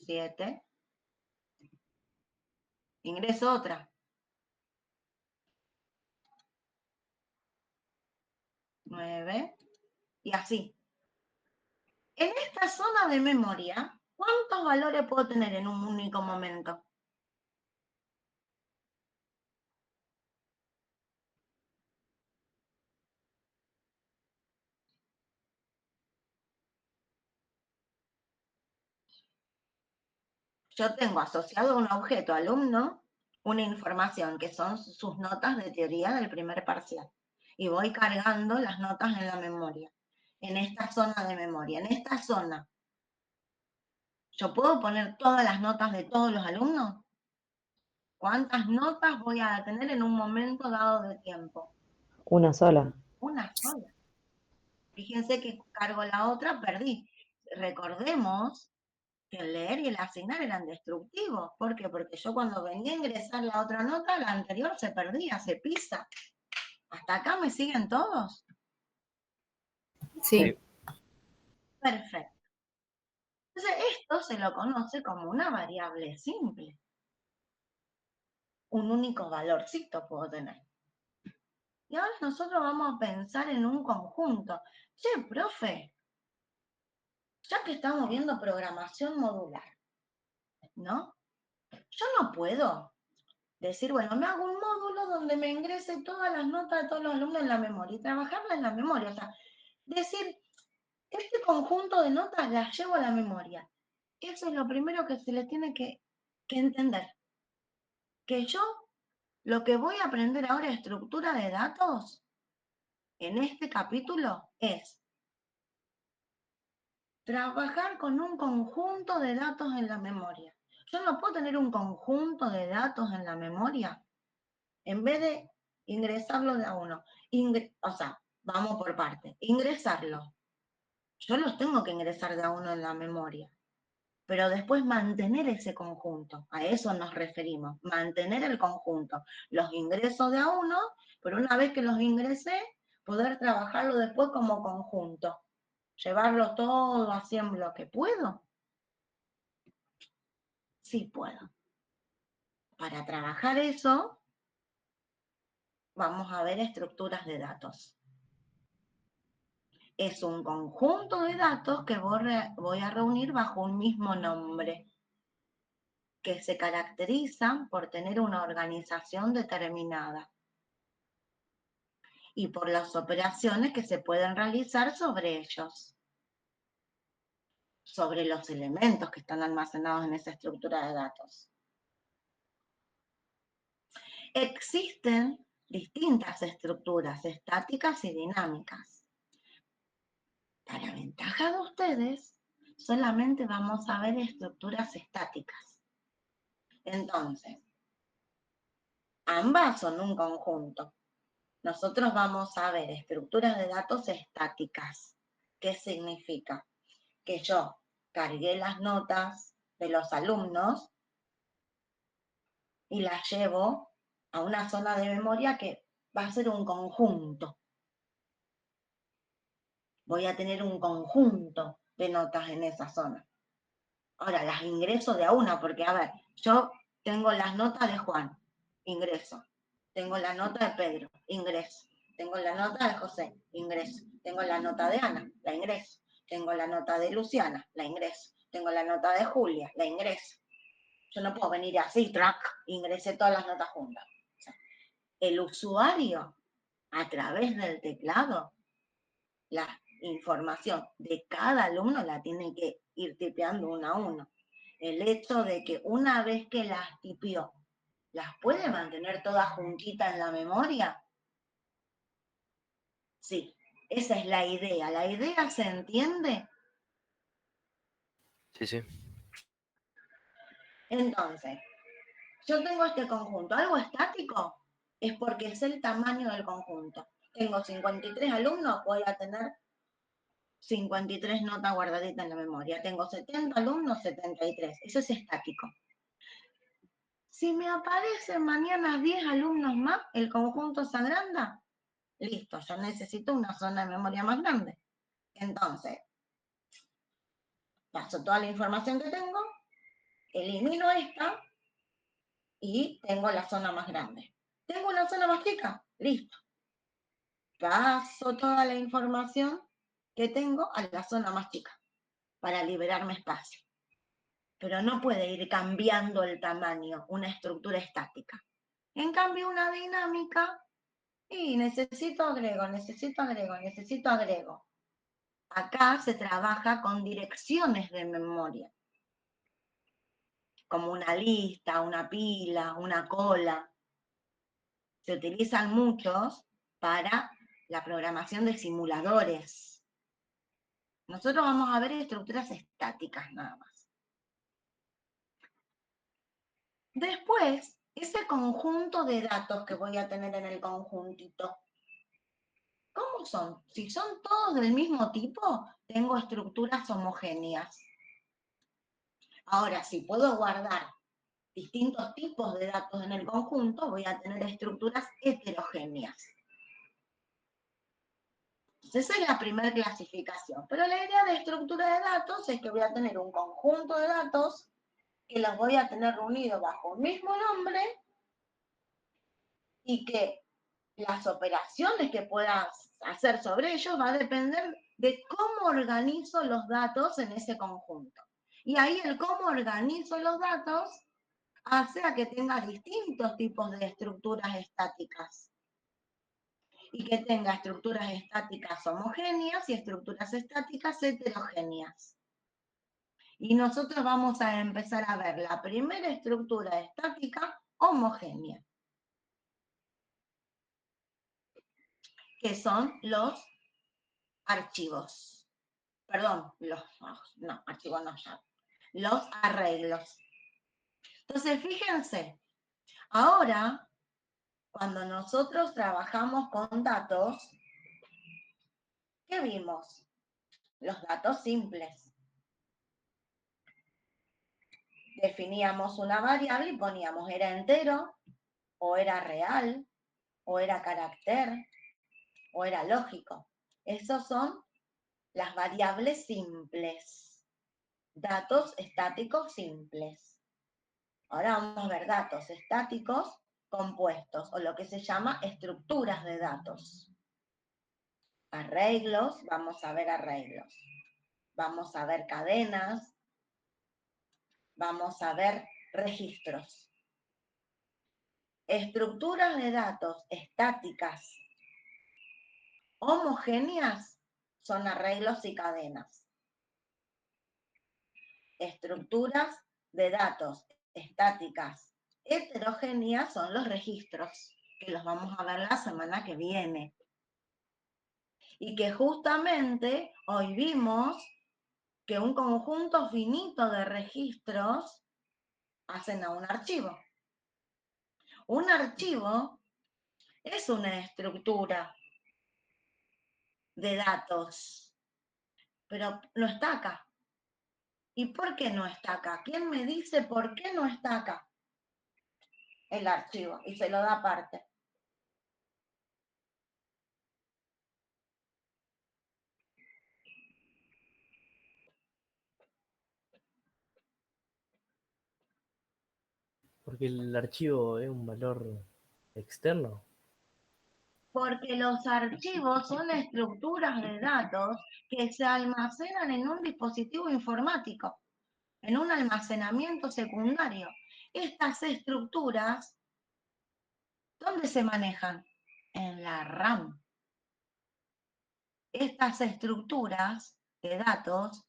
7. Ingreso otra. 9. Y así. En esta zona de memoria, ¿cuántos valores puedo tener en un único momento? Yo tengo asociado a un objeto alumno una información que son sus notas de teoría del primer parcial. Y voy cargando las notas en la memoria, en esta zona de memoria. En esta zona, ¿yo puedo poner todas las notas de todos los alumnos? ¿Cuántas notas voy a tener en un momento dado de tiempo? Una sola. Una sola. Fíjense que cargo la otra, perdí. Recordemos que el leer y el asignar eran destructivos. ¿Por qué? Porque yo cuando venía a ingresar la otra nota, la anterior se perdía, se pisa. ¿Hasta acá me siguen todos? Sí. Perfecto. Entonces, esto se lo conoce como una variable simple. Un único valorcito puedo tener. Y ahora nosotros vamos a pensar en un conjunto. Che, profe, ya que estamos viendo programación modular, ¿no? Yo no puedo decir, bueno, me hago un módulo donde me ingrese todas las notas de todos los alumnos en la memoria y trabajarla en la memoria. O sea, decir, este conjunto de notas las llevo a la memoria. Eso es lo primero que se le tiene que entender. Que yo lo que voy a aprender ahora, estructura de datos, en este capítulo, es trabajar con un conjunto de datos en la memoria. Yo no puedo tener un conjunto de datos en la memoria en vez de ingresarlo de a uno. O sea, vamos por parte. Ingresarlo. Yo los tengo que ingresar de a uno en la memoria. Pero después mantener ese conjunto. A eso nos referimos. Mantener el conjunto. Los ingreso de a uno, pero una vez que los ingresé, poder trabajarlo después como conjunto. Llevarlo todo así en bloque. ¿Puedo? Sí puedo. Para trabajar eso, vamos a ver estructuras de datos. Es un conjunto de datos que voy a reunir bajo un mismo nombre, que se caracterizan por tener una organización determinada y por las operaciones que se pueden realizar sobre ellos, sobre los elementos que están almacenados en esa estructura de datos. Existen distintas estructuras estáticas y dinámicas. Para ventaja de ustedes, solamente vamos a ver estructuras estáticas. Entonces, ambas son un conjunto. Nosotros vamos a ver estructuras de datos estáticas. ¿Qué significa? Que yo cargué las notas de los alumnos y las llevo a una zona de memoria que va a ser un conjunto. Voy a tener un conjunto de notas en esa zona. Ahora, las ingreso de a una, porque, a ver, yo tengo las notas de Juan, ingreso. Tengo la nota de Pedro, ingreso. Tengo la nota de José, ingreso. Tengo la nota de Ana, la ingreso. Tengo la nota de Luciana, la ingreso. Tengo la nota de Julia, la ingreso. Yo no puedo venir así, track, ingresé todas las notas juntas. O sea, el usuario, a través del teclado, la información de cada alumno la tiene que ir tipeando uno a uno. El hecho de que una vez que las tipió, ¿las puede mantener todas juntitas en la memoria? Sí, esa es la idea. ¿La idea se entiende? Sí, sí. Entonces, yo tengo este conjunto. ¿Algo estático? Es porque es el tamaño del conjunto. Tengo 53 alumnos, voy a tener 53 notas guardaditas en la memoria. Tengo 70 alumnos, 73. Eso es estático. Si me aparecen mañana 10 alumnos más, el conjunto se agranda. Listo, yo necesito una zona de memoria más grande. Entonces, paso toda la información que tengo, elimino esta y tengo la zona más grande. ¿Tengo una zona más chica? Listo. Paso toda la información que tengo a la zona más chica para liberarme espacio. Pero no puede ir cambiando el tamaño, una estructura estática. En cambio, una dinámica, y necesito agrego, necesito agrego, necesito agrego. Acá se trabaja con direcciones de memoria, como una lista, una pila, una cola. Se utilizan muchos para la programación de simuladores. Nosotros vamos a ver estructuras estáticas nada más. Después, ese conjunto de datos que voy a tener en el conjuntito, ¿cómo son? Si son todos del mismo tipo, tengo estructuras homogéneas. Ahora, si puedo guardar distintos tipos de datos en el conjunto, voy a tener estructuras heterogéneas. Entonces, esa es la primera clasificación. Pero la idea de estructura de datos es que voy a tener un conjunto de datos que los voy a tener reunidos bajo un mismo nombre y que las operaciones que pueda hacer sobre ellos va a depender de cómo organizo los datos en ese conjunto. Y ahí el cómo organizo los datos hace a que tenga distintos tipos de estructuras estáticas. Y que tenga estructuras estáticas homogéneas y estructuras estáticas heterogéneas. Y nosotros vamos a empezar a ver la primera estructura estática homogénea, que son los archivos. Perdón, archivos no, ya. Los arreglos. Entonces, fíjense, ahora, cuando nosotros trabajamos con datos, ¿qué vimos? Los datos simples. Definíamos una variable y poníamos, era entero, o era real, o era carácter, o era lógico. Esos son las variables simples. Datos estáticos simples. Ahora vamos a ver datos estáticos compuestos, o lo que se llama estructuras de datos. Arreglos, vamos a ver arreglos. Vamos a ver cadenas. Vamos a ver registros. Estructuras de datos estáticas homogéneas son arreglos y cadenas. Estructuras de datos estáticas heterogéneas son los registros, que los vamos a ver la semana que viene. Y que justamente hoy vimos que un conjunto finito de registros hacen a un archivo. Un archivo es una estructura de datos, pero no está acá. ¿Y por qué no está acá? ¿Quién me dice por qué no está acá el archivo? Y se lo da aparte. Porque el archivo es un valor externo. Porque los archivos son estructuras de datos que se almacenan en un dispositivo informático, en un almacenamiento secundario. estas estructuras, ¿dónde se manejan? En la RAM. Estas estructuras de datos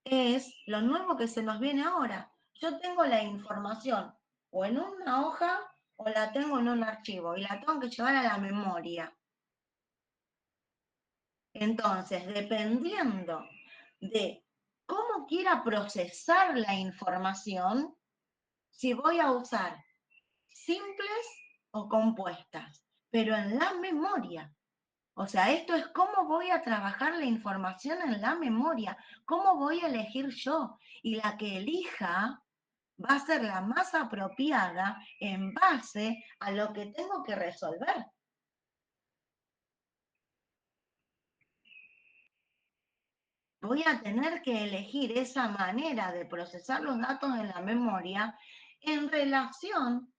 es lo nuevo que se nos viene ahora. Yo tengo la información o en una hoja o la tengo en un archivo y la tengo que llevar a la memoria. Entonces, dependiendo de cómo quiera procesar la información, si voy a usar simples o compuestas, pero en la memoria. O sea, esto es cómo voy a trabajar la información en la memoria, cómo voy a elegir yo. Y la que elija va a ser la más apropiada en base a lo que tengo que resolver. Voy a tener que elegir esa manera de procesar los datos en la memoria en relación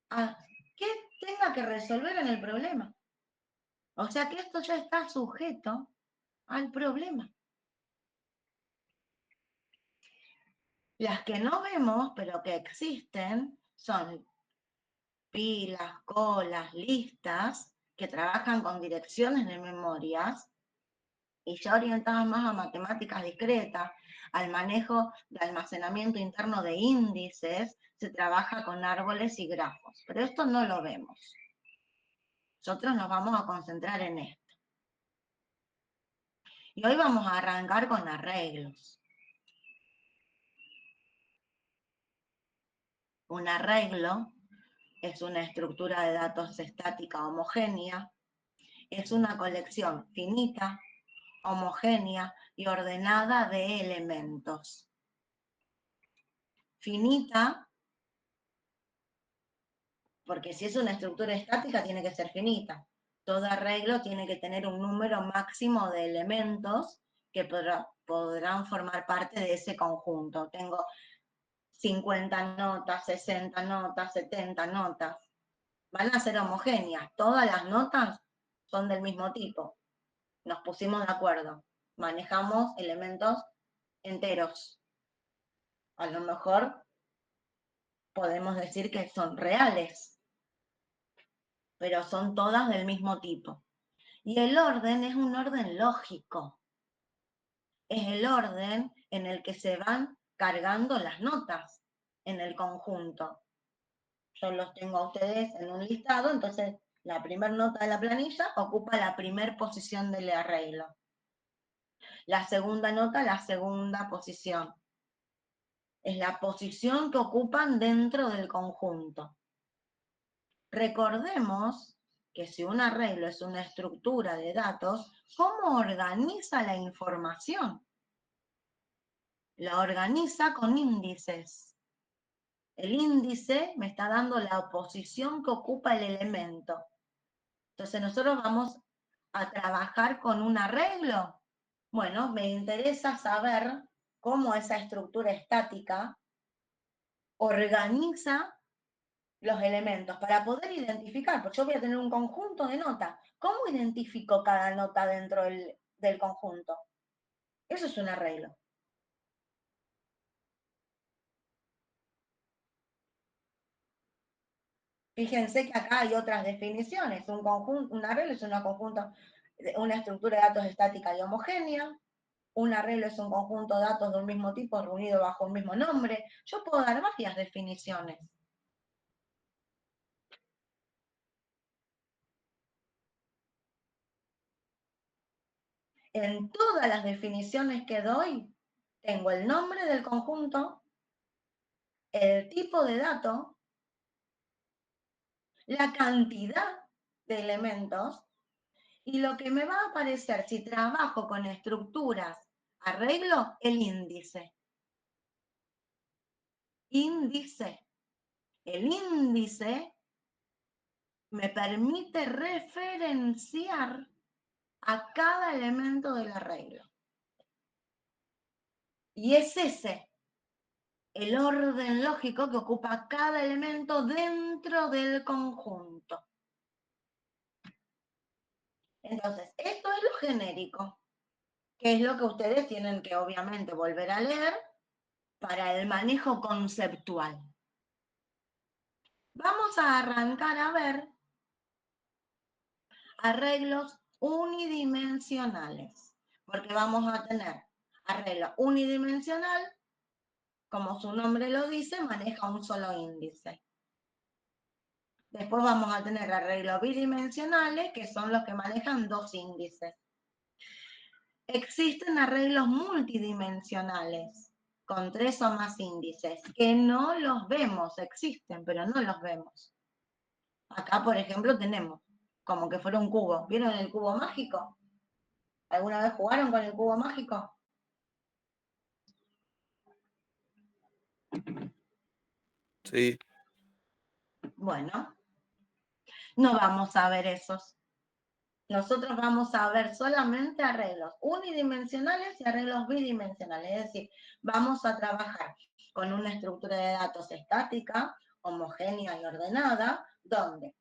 a qué tenga que resolver en el problema. O sea que esto ya está sujeto al problema. Las que no vemos, pero que existen, son pilas, colas, listas, que trabajan con direcciones de memorias, y ya orientadas más a matemáticas discretas, al manejo de almacenamiento interno de índices, se trabaja con árboles y grafos. Pero esto no lo vemos. Nosotros nos vamos a concentrar en esto. Y hoy vamos a arrancar con arreglos. Un arreglo es una estructura de datos estática homogénea, es una colección finita, homogénea y ordenada de elementos. Finita, porque si es una estructura estática tiene que ser finita. Todo arreglo tiene que tener un número máximo de elementos que podrán formar parte de ese conjunto. Tengo 50 notas, 60 notas, 70 notas. Van a ser homogéneas. Todas las notas son del mismo tipo. Nos pusimos de acuerdo. Manejamos elementos enteros. A lo mejor podemos decir que son reales, pero son todas del mismo tipo. Y el orden es un orden lógico. Es el orden en el que se van cargando las notas en el conjunto. Yo los tengo a ustedes en un listado, entonces la primera nota de la planilla ocupa la primera posición del arreglo. La segunda nota, la segunda posición. Es la posición que ocupan dentro del conjunto. Recordemos que si un arreglo es una estructura de datos, ¿cómo organiza la información? La organiza con índices. El índice me está dando la posición que ocupa el elemento. Entonces nosotros vamos a trabajar con un arreglo. Bueno, me interesa saber cómo esa estructura estática organiza los elementos para poder identificar, porque yo voy a tener un conjunto de notas. ¿Cómo identifico cada nota dentro del conjunto? Eso es un arreglo. Fíjense que acá hay otras definiciones. Un arreglo es una estructura de datos estática y homogénea. Un arreglo es un conjunto de datos de un mismo tipo reunido bajo un mismo nombre. Yo puedo dar varias definiciones. En todas las definiciones que doy, tengo el nombre del conjunto, el tipo de dato, la cantidad de elementos, y lo que me va a aparecer si trabajo con estructuras, arreglo, el índice. Índice. El índice me permite referenciar a cada elemento del arreglo. Y es ese el orden lógico que ocupa cada elemento dentro del conjunto. Entonces, esto es lo genérico, que es lo que ustedes tienen que obviamente volver a leer para el manejo conceptual. Vamos a arrancar a ver arreglos unidimensionales, porque vamos a tener arreglo unidimensional, como su nombre lo dice, maneja un solo índice. Después vamos a tener arreglos bidimensionales, que son los que manejan dos índices. Existen arreglos multidimensionales, con 3 o más índices, que no los vemos, existen, pero no los vemos. Acá, por ejemplo, tenemos como que fuera un cubo. ¿Vieron el cubo mágico? ¿Alguna vez jugaron con el cubo mágico? Sí. Bueno, no vamos a ver esos. Nosotros vamos a ver solamente arreglos unidimensionales y arreglos bidimensionales. Es decir, vamos a trabajar con una estructura de datos estática, homogénea y ordenada, donde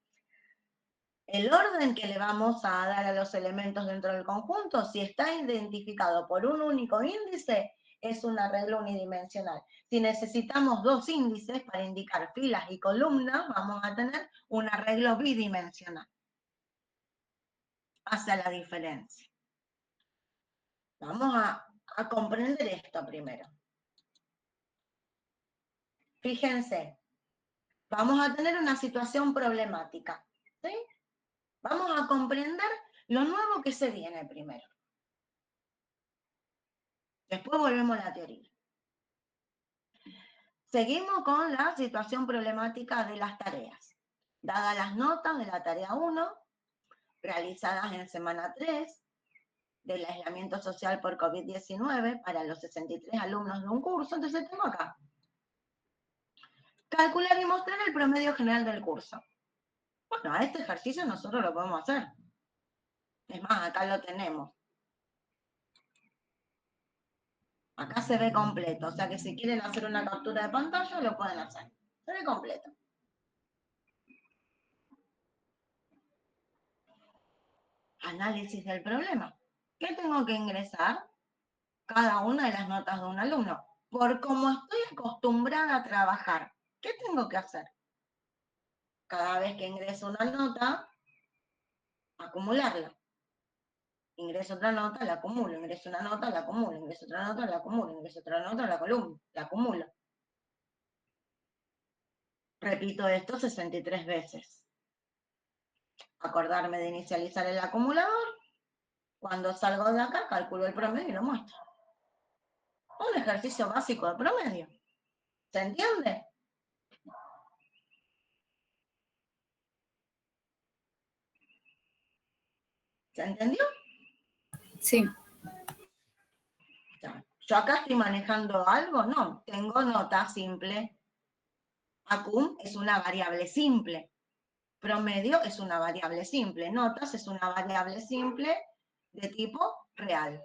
el orden que le vamos a dar a los elementos dentro del conjunto, si está identificado por un único índice, es un arreglo unidimensional. Si necesitamos dos índices para indicar filas y columnas, vamos a tener un arreglo bidimensional. Hacia la diferencia. Vamos a comprender esto primero. Fíjense, vamos a tener una situación problemática, ¿sí? Vamos a comprender lo nuevo que se viene primero. Después volvemos a la teoría. Seguimos con la situación problemática de las tareas. Dadas las notas de la tarea 1, realizadas en semana 3, del aislamiento social por COVID-19 para los 63 alumnos de un curso, entonces tengo acá. Calcular y mostrar el promedio general del curso. Bueno, a este ejercicio nosotros lo podemos hacer. Es más, acá lo tenemos. Acá se ve completo, o sea que si quieren hacer una captura de pantalla, lo pueden hacer. Se ve completo. Análisis del problema. ¿Qué tengo que ingresar? Cada una de las notas de un alumno. Por como estoy acostumbrada a trabajar, ¿qué tengo que hacer? Cada vez que ingreso una nota, acumularla. Ingreso otra nota, la acumulo. Ingreso una nota, la acumulo. Ingreso otra nota, la acumulo. Ingreso otra nota, la acumulo. Repito esto 63 veces. Acordarme de inicializar el acumulador. Cuando salgo de acá, calculo el promedio y lo muestro. Un ejercicio básico de promedio. ¿Se entiende? ¿Se entendió? Sí. ¿Yo acá estoy manejando algo? No, tengo nota simple. Acum es una variable simple. Promedio es una variable simple. Notas es una variable simple de tipo real.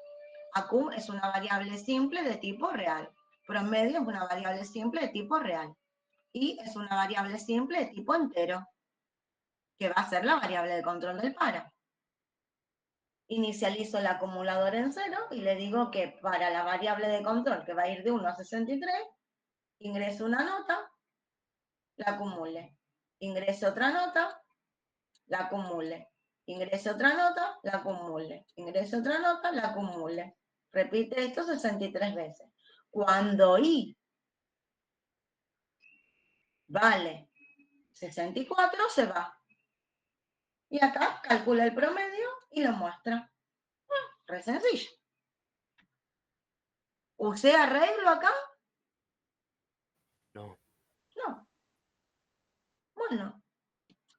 Acum es una variable simple de tipo real. Promedio es una variable simple de tipo real. Y es una variable simple de tipo entero, que va a ser la variable de control del para. Inicializo el acumulador en 0 y le digo que para la variable de control, que va a ir de 1 a 63, ingreso una nota, la acumule. Ingreso otra nota, la acumule. Ingrese otra nota, la acumule. Ingrese otra nota, la acumule. Repite esto 63 veces. Cuando I vale 64, se va. Y acá calcula el promedio y lo muestra. Re sencillo. ¿Usé arreglo acá? No. No. Bueno,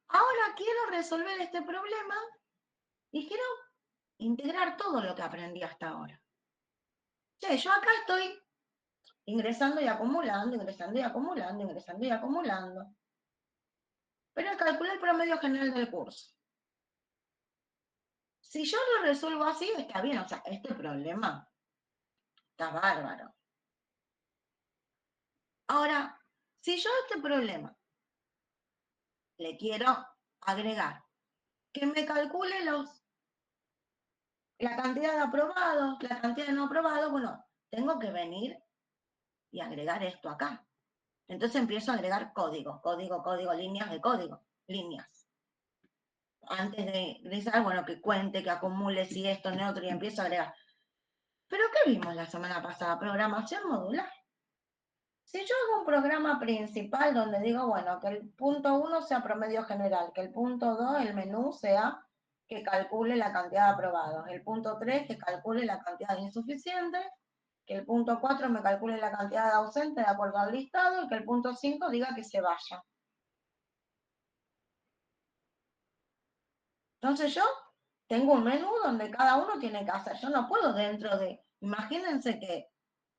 ahora quiero resolver este problema y quiero integrar todo lo que aprendí hasta ahora. Che, yo acá estoy ingresando y acumulando, ingresando y acumulando, ingresando y acumulando. Pero calculé el promedio general del curso. Si yo lo resuelvo así, está bien. O sea, este problema está bárbaro. Ahora, si yo a este problema le quiero agregar que me calcule la cantidad de aprobados, la cantidad de no aprobados, bueno, tengo que venir y agregar esto acá. Entonces empiezo a agregar código, líneas de código, líneas. Antes de ingresar, bueno, que cuente, que acumule si esto, neutro, y empiezo a agregar. ¿Pero qué vimos la semana pasada? Programación modular. Si yo hago un programa principal donde digo, bueno, que el punto 1 sea promedio general, que el punto 2, el menú, sea que calcule la cantidad de aprobados, el punto 3, que calcule la cantidad de insuficientes, que el punto 4 me calcule la cantidad de ausentes de acuerdo al listado, y que el punto 5 diga que se vaya. Entonces yo tengo un menú donde cada uno tiene que hacer. Yo no puedo dentro de... Imagínense que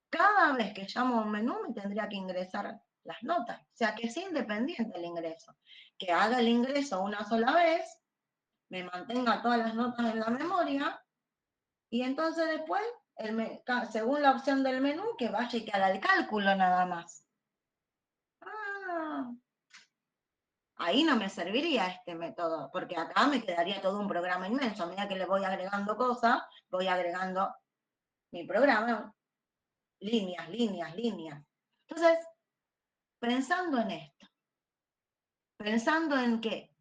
cada vez que llamo a un menú me tendría que ingresar las notas. O sea, que sea independiente el ingreso. Que haga el ingreso una sola vez, me mantenga todas las notas en la memoria, y entonces después, según la opción del menú, que vaya y que haga el cálculo nada más. Ah, ahí no me serviría este método, porque acá me quedaría todo un programa inmenso. A medida que le voy agregando cosas, voy agregando mi programa, líneas, líneas, líneas. Entonces, pensando en esto, pensando en que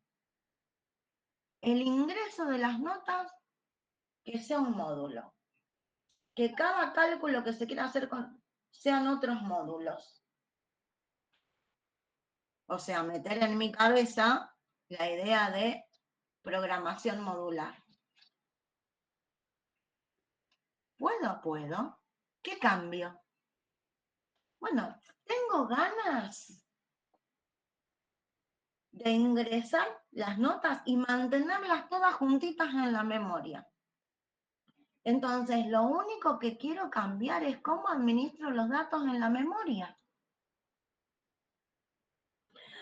el ingreso de las notas, que sea un módulo, que cada cálculo que se quiera hacer sean otros módulos. O sea, meter en mi cabeza la idea de programación modular. ¿Puedo? Puedo. ¿Qué cambio? Bueno, tengo ganas de ingresar las notas y mantenerlas todas juntitas en la memoria. Entonces, lo único que quiero cambiar es cómo administro los datos en la memoria.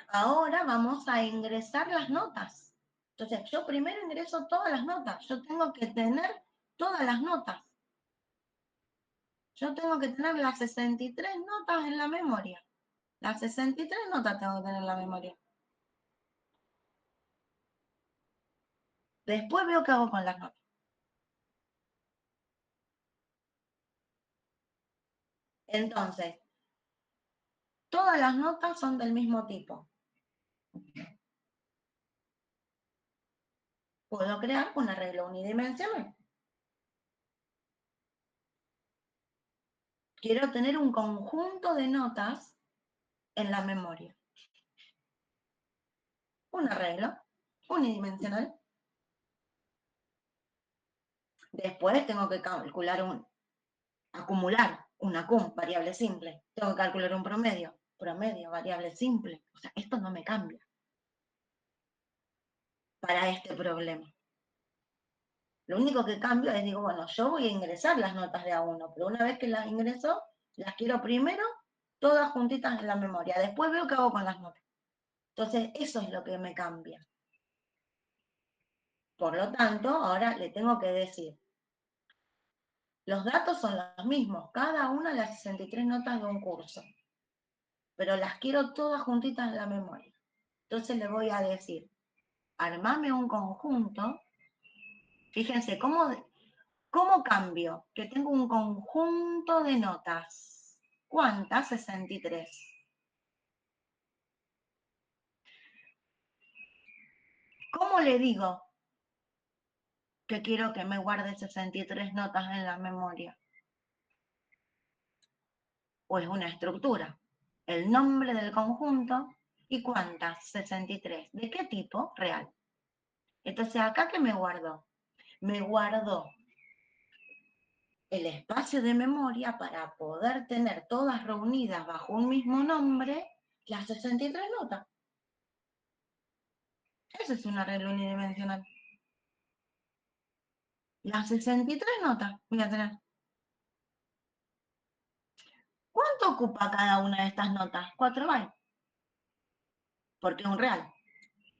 Ahora vamos a ingresar las notas. Entonces, yo primero ingreso todas las notas. Yo tengo que tener todas las notas. Yo tengo que tener las 63 notas en la memoria. Las 63 notas tengo que tener en la memoria. Después veo qué hago con las notas. Entonces, todas las notas son del mismo tipo. Puedo crear un arreglo unidimensional. Quiero tener un conjunto de notas en la memoria. Un arreglo unidimensional. Después tengo que calcular acumular una variable simple. Tengo que calcular un promedio, variable simple. O sea, esto no me cambia para este problema. Lo único que cambio es, digo, bueno, yo voy a ingresar las notas de A1, pero una vez que las ingreso, las quiero primero todas juntitas en la memoria. Después veo qué hago con las notas. Entonces, eso es lo que me cambia. Por lo tanto, ahora le tengo que decir, los datos son los mismos, cada una de las 63 notas de un curso, pero las quiero todas juntitas en la memoria. Entonces le voy a decir, armame un conjunto. Fíjense, ¿cómo cambio? Que tengo un conjunto de notas. ¿Cuántas? 63. ¿Cómo le digo que quiero que me guarde 63 notas en la memoria? Pues una estructura. El nombre del conjunto y cuántas, 63. ¿De qué tipo? Real. Entonces, ¿acá qué me guardo? Me guardo el espacio de memoria para poder tener todas reunidas bajo un mismo nombre las 63 notas. Ese es un arreglo unidimensional. Las 63 notas voy a tener. ¿Cuánto ocupa cada una de estas notas? 4 bytes. Porque es un real.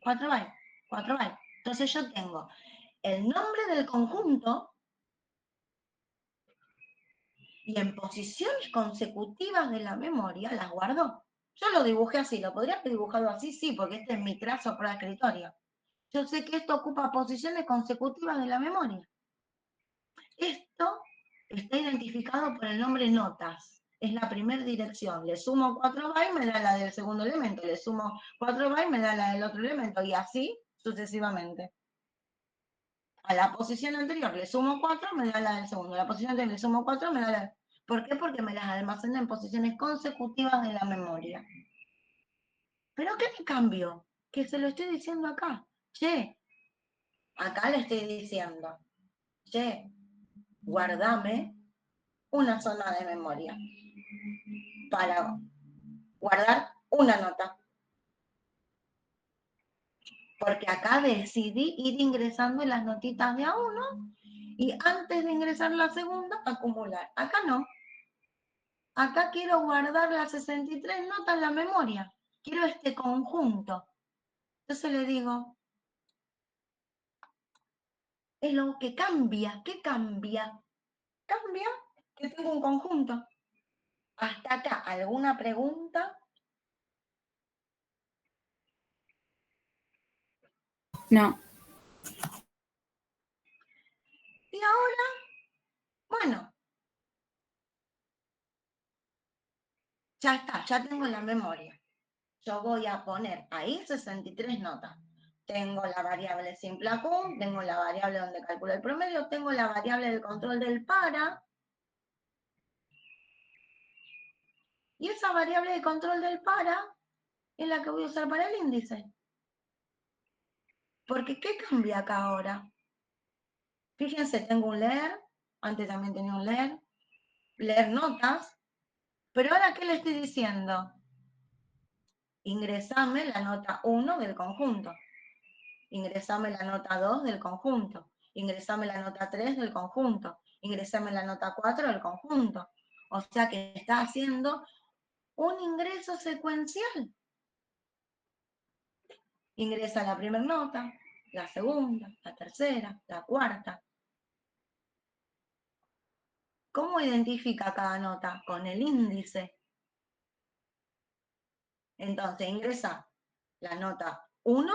4 bytes. 4 bytes. Entonces yo tengo el nombre del conjunto y en posiciones consecutivas de la memoria las guardo. Yo lo dibujé así. ¿Lo podría haber dibujado así? Sí, porque este es mi trazo para escritorio. Yo sé que esto ocupa posiciones consecutivas de la memoria. Esto está identificado por el nombre notas. es la primera dirección. Le sumo 4 bytes, me da la del segundo elemento. Le sumo 4 bytes, me da la del otro elemento. Y así sucesivamente. A la posición anterior le sumo 4, me da la del segundo. A la posición anterior le sumo 4, me da la... ¿Por qué? Porque me las almacena en posiciones consecutivas de la memoria. ¿Pero qué me cambio? Que se lo estoy diciendo acá. Che, acá le estoy diciendo, che, guardame una zona de memoria para guardar una nota. Porque acá decidí ir ingresando las notitas de a uno y antes de ingresar la segunda, acumular. Acá no. Acá quiero guardar las 63 notas en la memoria. Quiero este conjunto. Entonces le digo, es lo que cambia. ¿Qué cambia? Cambia que tengo un conjunto. Hasta acá, ¿alguna pregunta? No. Y ahora, bueno, ya está, ya tengo la memoria. Yo voy a poner ahí 63 notas. Tengo la variable simple acum, tengo la variable donde calculo el promedio, tengo la variable del control del para. Y esa variable de control del para es la que voy a usar para el índice. Porque, ¿qué cambia acá ahora? Fíjense, tengo un leer, antes también tenía un leer notas, pero ahora, ¿qué le estoy diciendo? Ingresame la nota 1 del conjunto. Ingresame la nota 2 del conjunto. Ingresame la nota 3 del conjunto. Ingresame la nota 4 del conjunto. O sea que está haciendo un ingreso secuencial. Ingresa la primera nota, la segunda, la tercera, la cuarta. ¿Cómo identifica cada nota? Con el índice. Entonces ingresa la nota 1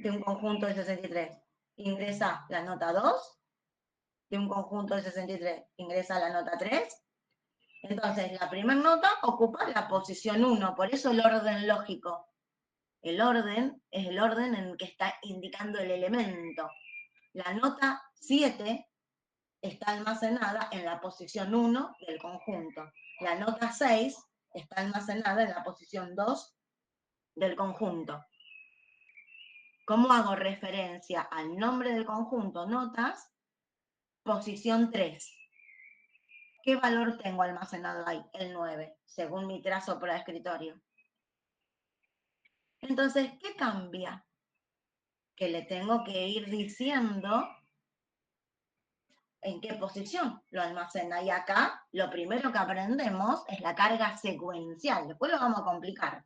de un conjunto de 63. Ingresa la nota 2 de un conjunto de 63. Ingresa la nota 3. Entonces la primera nota ocupa la posición 1, por eso el orden lógico. El orden es el orden en el que está indicando el elemento. La nota 7 está almacenada en la posición 1 del conjunto. La nota 6 está almacenada en la posición 2 del conjunto. ¿Cómo hago referencia al nombre del conjunto? Notas, posición 3. ¿Qué valor tengo almacenado ahí? El 9, según mi trazo por escritorio. Entonces, ¿qué cambia? Que le tengo que ir diciendo en qué posición lo almacena. Y acá, lo primero que aprendemos es la carga secuencial. Después lo vamos a complicar.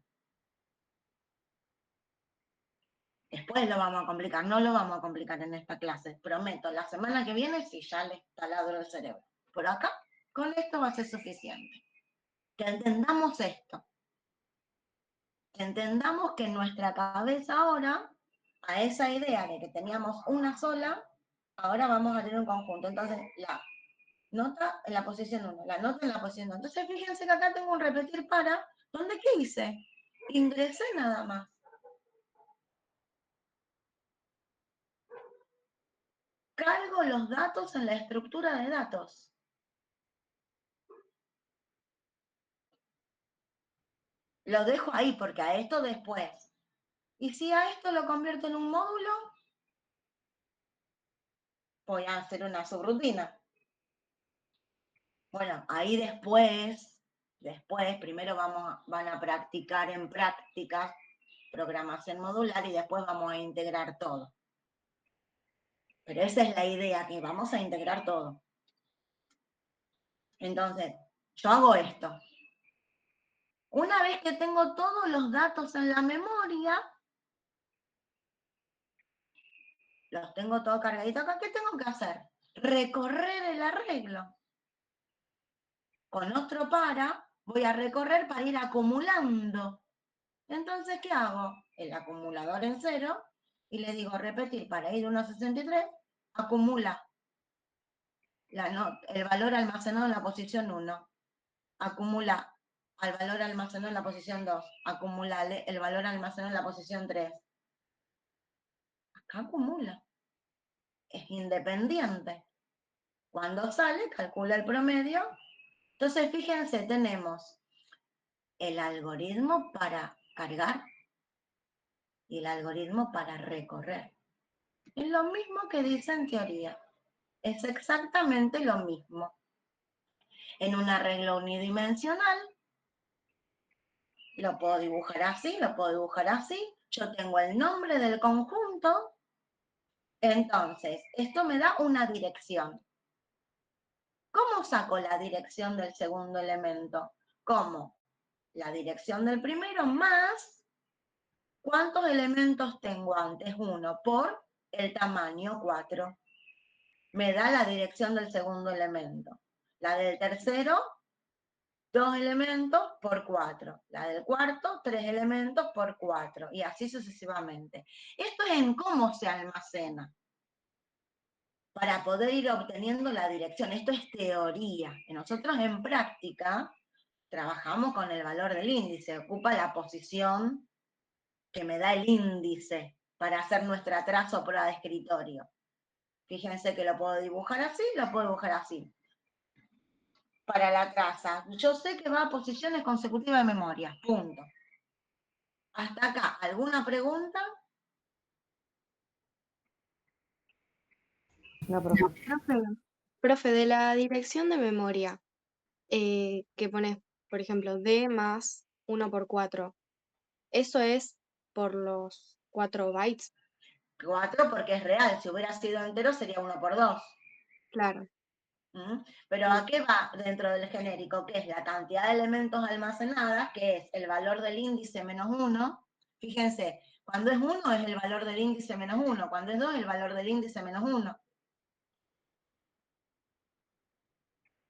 Después lo vamos a complicar. No lo vamos a complicar en esta clase. Prometo, la semana que viene sí ya le taladro el cerebro. Por acá, con esto va a ser suficiente. Que entendamos esto. Que entendamos que en nuestra cabeza ahora, a esa idea de que teníamos una sola, ahora vamos a tener un conjunto. Entonces, la nota en la posición 1, la nota en la posición 2. Entonces, fíjense que acá tengo un repetir para, ¿dónde qué hice? Ingresé nada más. Cargo los datos en la estructura de datos. Lo dejo ahí porque a esto después. Y si a esto lo convierto en un módulo, voy a hacer una subrutina. Bueno, ahí después, primero van a practicar en prácticas programación modular y después vamos a integrar todo. Pero esa es la idea, que vamos a integrar todo. Entonces, yo hago esto. Una vez que tengo todos los datos en la memoria, los tengo todos cargaditos acá, ¿qué tengo que hacer? Recorrer el arreglo. Con otro para, voy a recorrer para ir acumulando. Entonces, ¿qué hago? El acumulador en 0, y le digo repetir para ir de 1 a 63, acumula el valor almacenado en la posición 1. acumula al valor almacenado en la posición 2, acumula el valor almacenado en la posición 3. Acá acumula. Es independiente. Cuando sale, calcula el promedio. Entonces, fíjense, tenemos el algoritmo para cargar y el algoritmo para recorrer. Es lo mismo que dice en teoría. Es exactamente lo mismo. En un arreglo unidimensional, lo puedo dibujar así, lo puedo dibujar así. Yo tengo el nombre del conjunto. Entonces, esto me da una dirección. ¿Cómo saco la dirección del segundo elemento? ¿Cómo? La dirección del primero más ¿cuántos elementos tengo antes? 1 por el tamaño 4. Me da la dirección del segundo elemento. La del tercero, 2 elementos por 4. La del cuarto, 3 elementos por 4. Y así sucesivamente. Esto es en cómo se almacena. Para poder ir obteniendo la dirección. Esto es teoría. Y nosotros en práctica trabajamos con el valor del índice. Ocupa la posición que me da el índice para hacer nuestra traza o prueba de escritorio. Fíjense que lo puedo dibujar así, lo puedo dibujar así. Para la traza, yo sé que va a posiciones consecutivas de memoria, punto. Hasta acá, ¿alguna pregunta? No, profe. Profe, de la dirección de memoria, que pones, por ejemplo, D más 1 por 4, ¿eso es por los 4 bytes? 4 porque es real, si hubiera sido entero sería 1 por 2. Claro. Pero ¿a qué va dentro del genérico? Que es la cantidad de elementos almacenadas, que es el valor del índice menos 1. Fíjense, cuando es 1 es el valor del índice menos 1, cuando es 2 el valor del índice menos 1.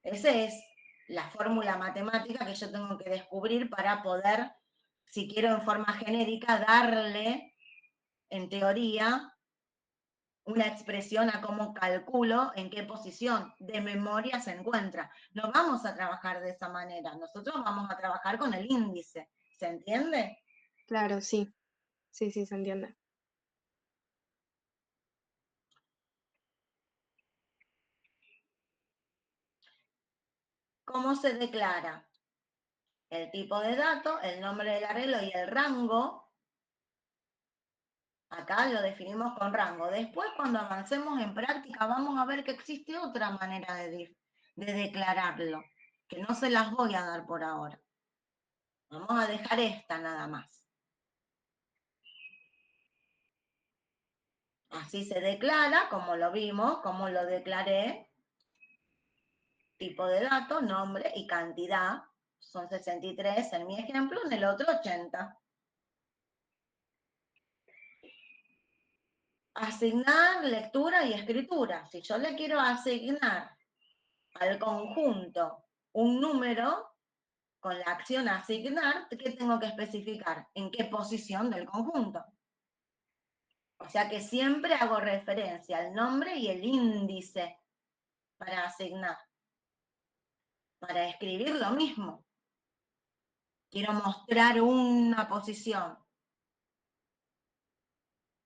Esa es la fórmula matemática que yo tengo que descubrir para poder, si quiero en forma genérica, darle, en teoría, una expresión a cómo calculo en qué posición de memoria se encuentra. No vamos a trabajar de esa manera, nosotros vamos a trabajar con el índice. ¿Se entiende? Claro, sí. Sí, sí, se entiende. ¿Cómo se declara? El tipo de dato, el nombre del arreglo y el rango. Acá lo definimos con rango. Después, cuando avancemos en práctica, vamos a ver que existe otra manera de declararlo, que no se las voy a dar por ahora. Vamos a dejar esta nada más. Así se declara, como lo vimos, como lo declaré. Tipo de dato, nombre y cantidad. Son 63 en mi ejemplo, en el otro 80. Asignar lectura y escritura. Si yo le quiero asignar al conjunto un número, con la acción asignar, ¿qué tengo que especificar? ¿En qué posición del conjunto? O sea que siempre hago referencia al nombre y el índice para asignar. Para escribir lo mismo. Quiero mostrar una posición.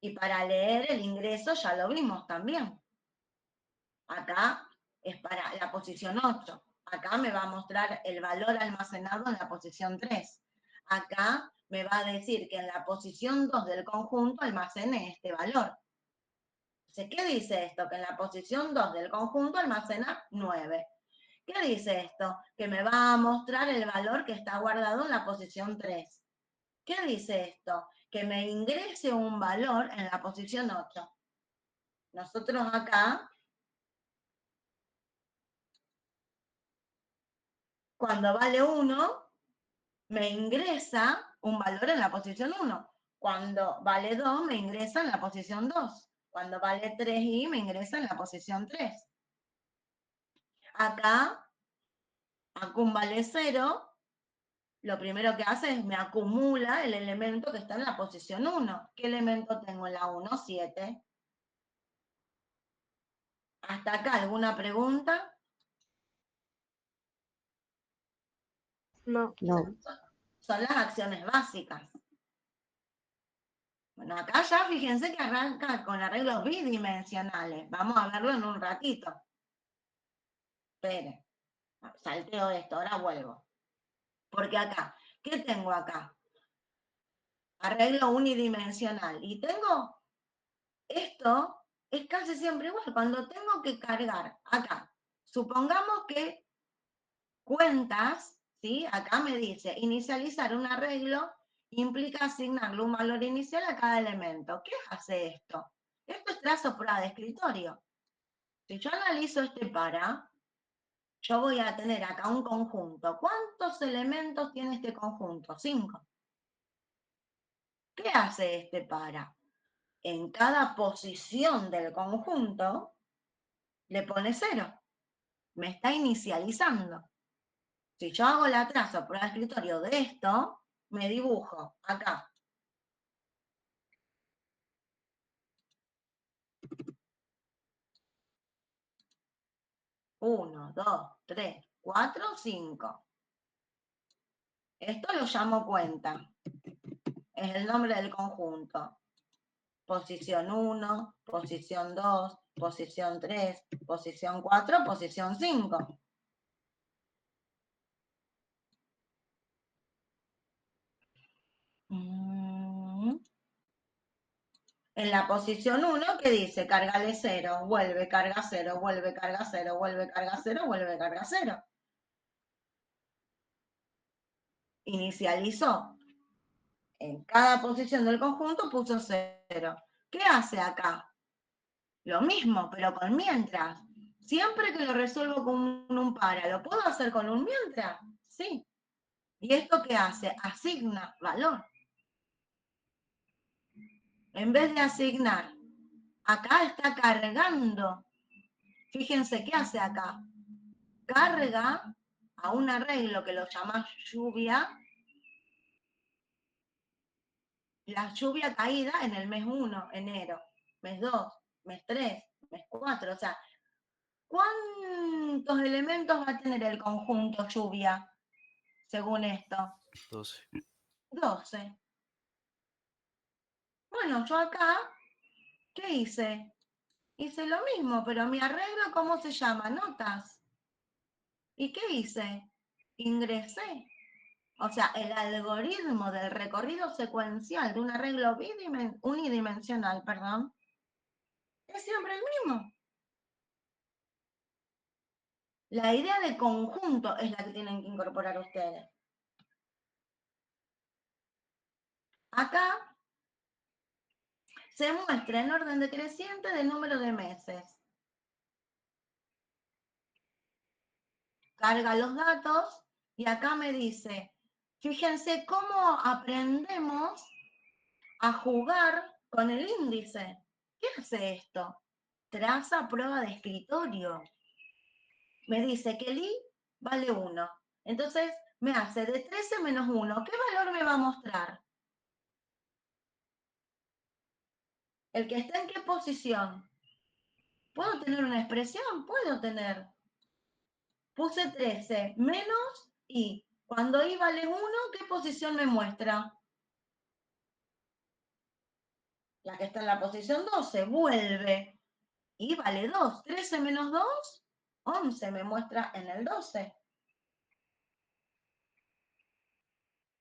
Y para leer el ingreso ya lo vimos también. Acá es para la posición 8. Acá me va a mostrar el valor almacenado en la posición 3. Acá me va a decir que en la posición 2 del conjunto almacene este valor. Entonces, ¿qué dice esto? Que en la posición 2 del conjunto almacena 9. ¿Qué dice esto? Que me va a mostrar el valor que está guardado en la posición 3. ¿Qué dice esto? Que me ingrese un valor en la posición 8. Nosotros acá, cuando vale 1, me ingresa un valor en la posición 1. Cuando vale 2, me ingresa en la posición 2. Cuando vale 3i, me ingresa en la posición 3. Acá un vale 0, lo primero que hace es me acumula el elemento que está en la posición 1. ¿Qué elemento tengo en la 1? 7. ¿Hasta acá alguna pregunta? No. No. Son las acciones básicas. Bueno, acá ya fíjense que arranca con arreglos bidimensionales. Vamos a verlo en un ratito. Esperen, salteo esto, ahora vuelvo. Porque acá, ¿qué tengo acá? Arreglo unidimensional. Y tengo, esto es casi siempre igual. Cuando tengo que cargar acá, supongamos que cuentas, ¿sí? Acá me dice, inicializar un arreglo implica asignarle un valor inicial a cada elemento. ¿Qué hace esto? Esto es trazo prueba de escritorio. Si yo analizo este para, yo voy a tener acá un conjunto. ¿Cuántos elementos tiene este conjunto? 5. ¿Qué hace este para? En cada posición del conjunto le pone 0. Me está inicializando. Si yo hago la traza por el escritorio de esto, me dibujo acá. Uno, 2, 3, 4, 5. Esto lo llamo cuenta. Es el nombre del conjunto. Posición 1, posición 2, posición 3, posición 4, posición 5. En la posición 1, ¿qué dice? Cárgale 0, vuelve, carga 0, vuelve, carga 0, vuelve, carga 0, vuelve, carga 0. Inicializó. En cada posición del conjunto puso 0. ¿Qué hace acá? Lo mismo, pero con mientras. Siempre que lo resuelvo con un para, ¿lo puedo hacer con un mientras? Sí. ¿Y esto qué hace? Asigna valor. En vez de asignar, acá está cargando. Fíjense qué hace acá. Carga a un arreglo que lo llamas lluvia, la lluvia caída en el mes 1, enero, mes 2, mes 3, mes 4, o sea, ¿cuántos elementos va a tener el conjunto lluvia, según esto? 12. 12. Bueno, yo acá, ¿qué hice? Hice lo mismo, pero mi arreglo, ¿cómo se llama? Notas. ¿Y qué hice? Ingresé. O sea, el algoritmo del recorrido secuencial de un arreglo unidimensional, perdón, es siempre el mismo. La idea de conjunto es la que tienen que incorporar ustedes. Acá se muestra en orden decreciente de número de meses. Carga los datos y acá me dice, fíjense cómo aprendemos a jugar con el índice. ¿Qué hace esto? Traza prueba de escritorio. Me dice que el i vale 1. Entonces me hace de 13 menos 1. ¿Qué valor me va a mostrar? ¿El que está en qué posición? ¿Puedo tener una expresión? Puedo tener. Puse 13 menos i. Cuando i vale 1, ¿qué posición me muestra? La que está en la posición 12. Vuelve. I vale 2. 13 menos 2, 11. Me muestra en el 12.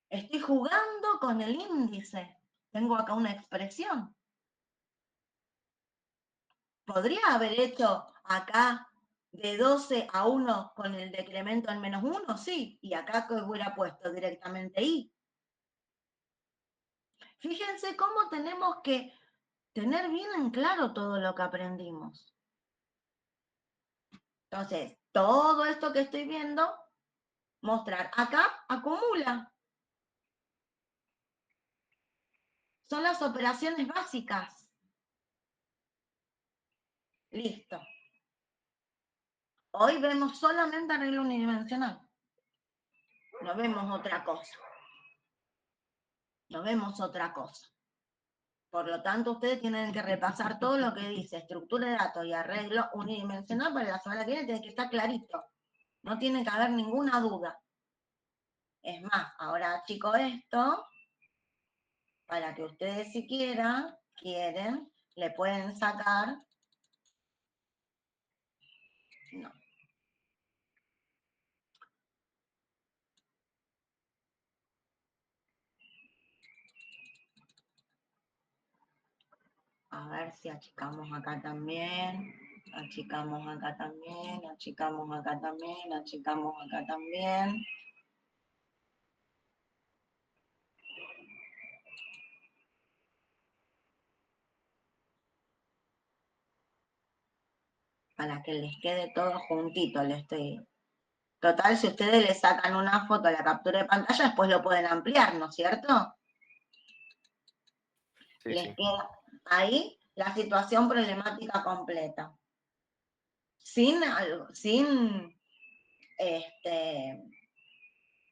Estoy jugando con el índice. Tengo acá una expresión. ¿Podría haber hecho acá de 12 a 1 con el decremento en menos 1? Sí. Y acá que hubiera puesto directamente i. Fíjense cómo tenemos que tener bien en claro todo lo que aprendimos. Entonces, todo esto que estoy viendo, mostrar acá, acumula. Son las operaciones básicas. Listo. Hoy vemos solamente arreglo unidimensional. No vemos otra cosa. No vemos otra cosa. Por lo tanto, ustedes tienen que repasar todo lo que dice estructura de datos y arreglo unidimensional para la semana que viene. Tiene que estar clarito. No tiene que haber ninguna duda. Es más, ahora chico esto, para que ustedes si quieren, le pueden sacar. No. A ver si achicamos acá también. Achicamos acá también, achicamos acá también, achicamos acá también. Para que les quede todo juntito, le estoy. Total, si ustedes le sacan una foto a la captura de pantalla, después lo pueden ampliar, ¿no es cierto? Sí, Les sí. queda ahí la situación problemática completa. Sin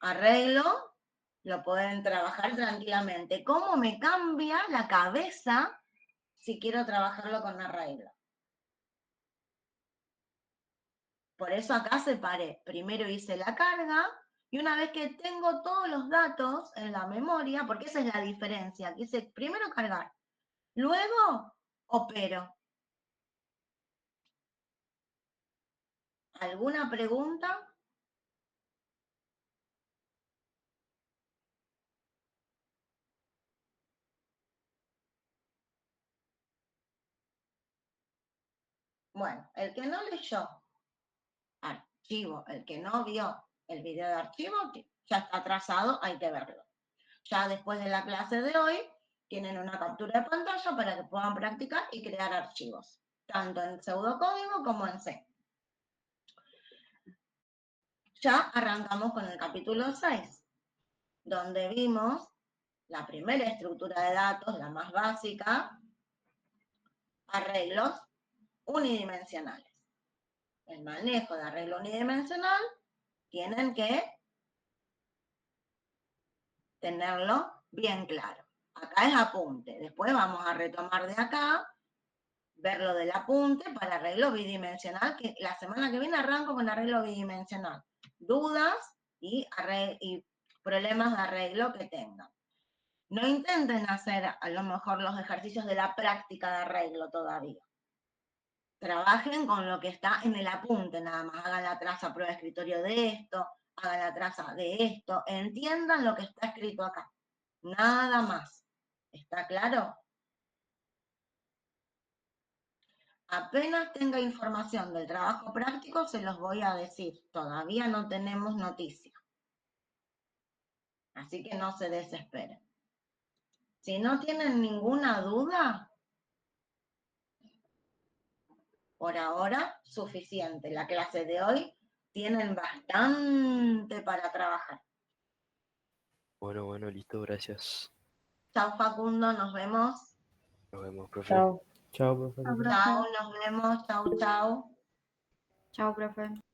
arreglo, lo pueden trabajar tranquilamente. ¿Cómo me cambia la cabeza si quiero trabajarlo con arreglo? Por eso acá separé. Primero hice la carga y una vez que tengo todos los datos en la memoria, porque esa es la diferencia, que hice primero cargar, luego opero. ¿Alguna pregunta? Bueno, el que no leyó archivo, el que no vio el video de archivo, ya está atrasado, hay que verlo. Ya después de la clase de hoy, tienen una captura de pantalla para que puedan practicar y crear archivos, tanto en pseudocódigo como en C. Ya arrancamos con el capítulo 6, donde vimos la primera estructura de datos, la más básica, arreglos unidimensionales. El manejo de arreglo unidimensional tienen que tenerlo bien claro. Acá es apunte. Después vamos a retomar de acá, ver lo del apunte para arreglo bidimensional, que la semana que viene arranco con arreglo bidimensional. Dudas y problemas de arreglo que tengan. No intenten hacer a lo mejor los ejercicios de la práctica de arreglo todavía. Trabajen con lo que está en el apunte nada más. Hagan la traza prueba de escritorio de esto, hagan la traza de esto. Entiendan lo que está escrito acá. Nada más. ¿Está claro? Apenas tenga información del trabajo práctico, se los voy a decir. Todavía no tenemos noticia. Así que no se desesperen. Si no tienen ninguna duda, por ahora, suficiente. La clase de hoy tienen bastante para trabajar. Bueno, listo, gracias. Chao Facundo, nos vemos. Nos vemos, profe. Chao. Chao, profesor. Chao, nos vemos. Chao, chao. Chao, profe.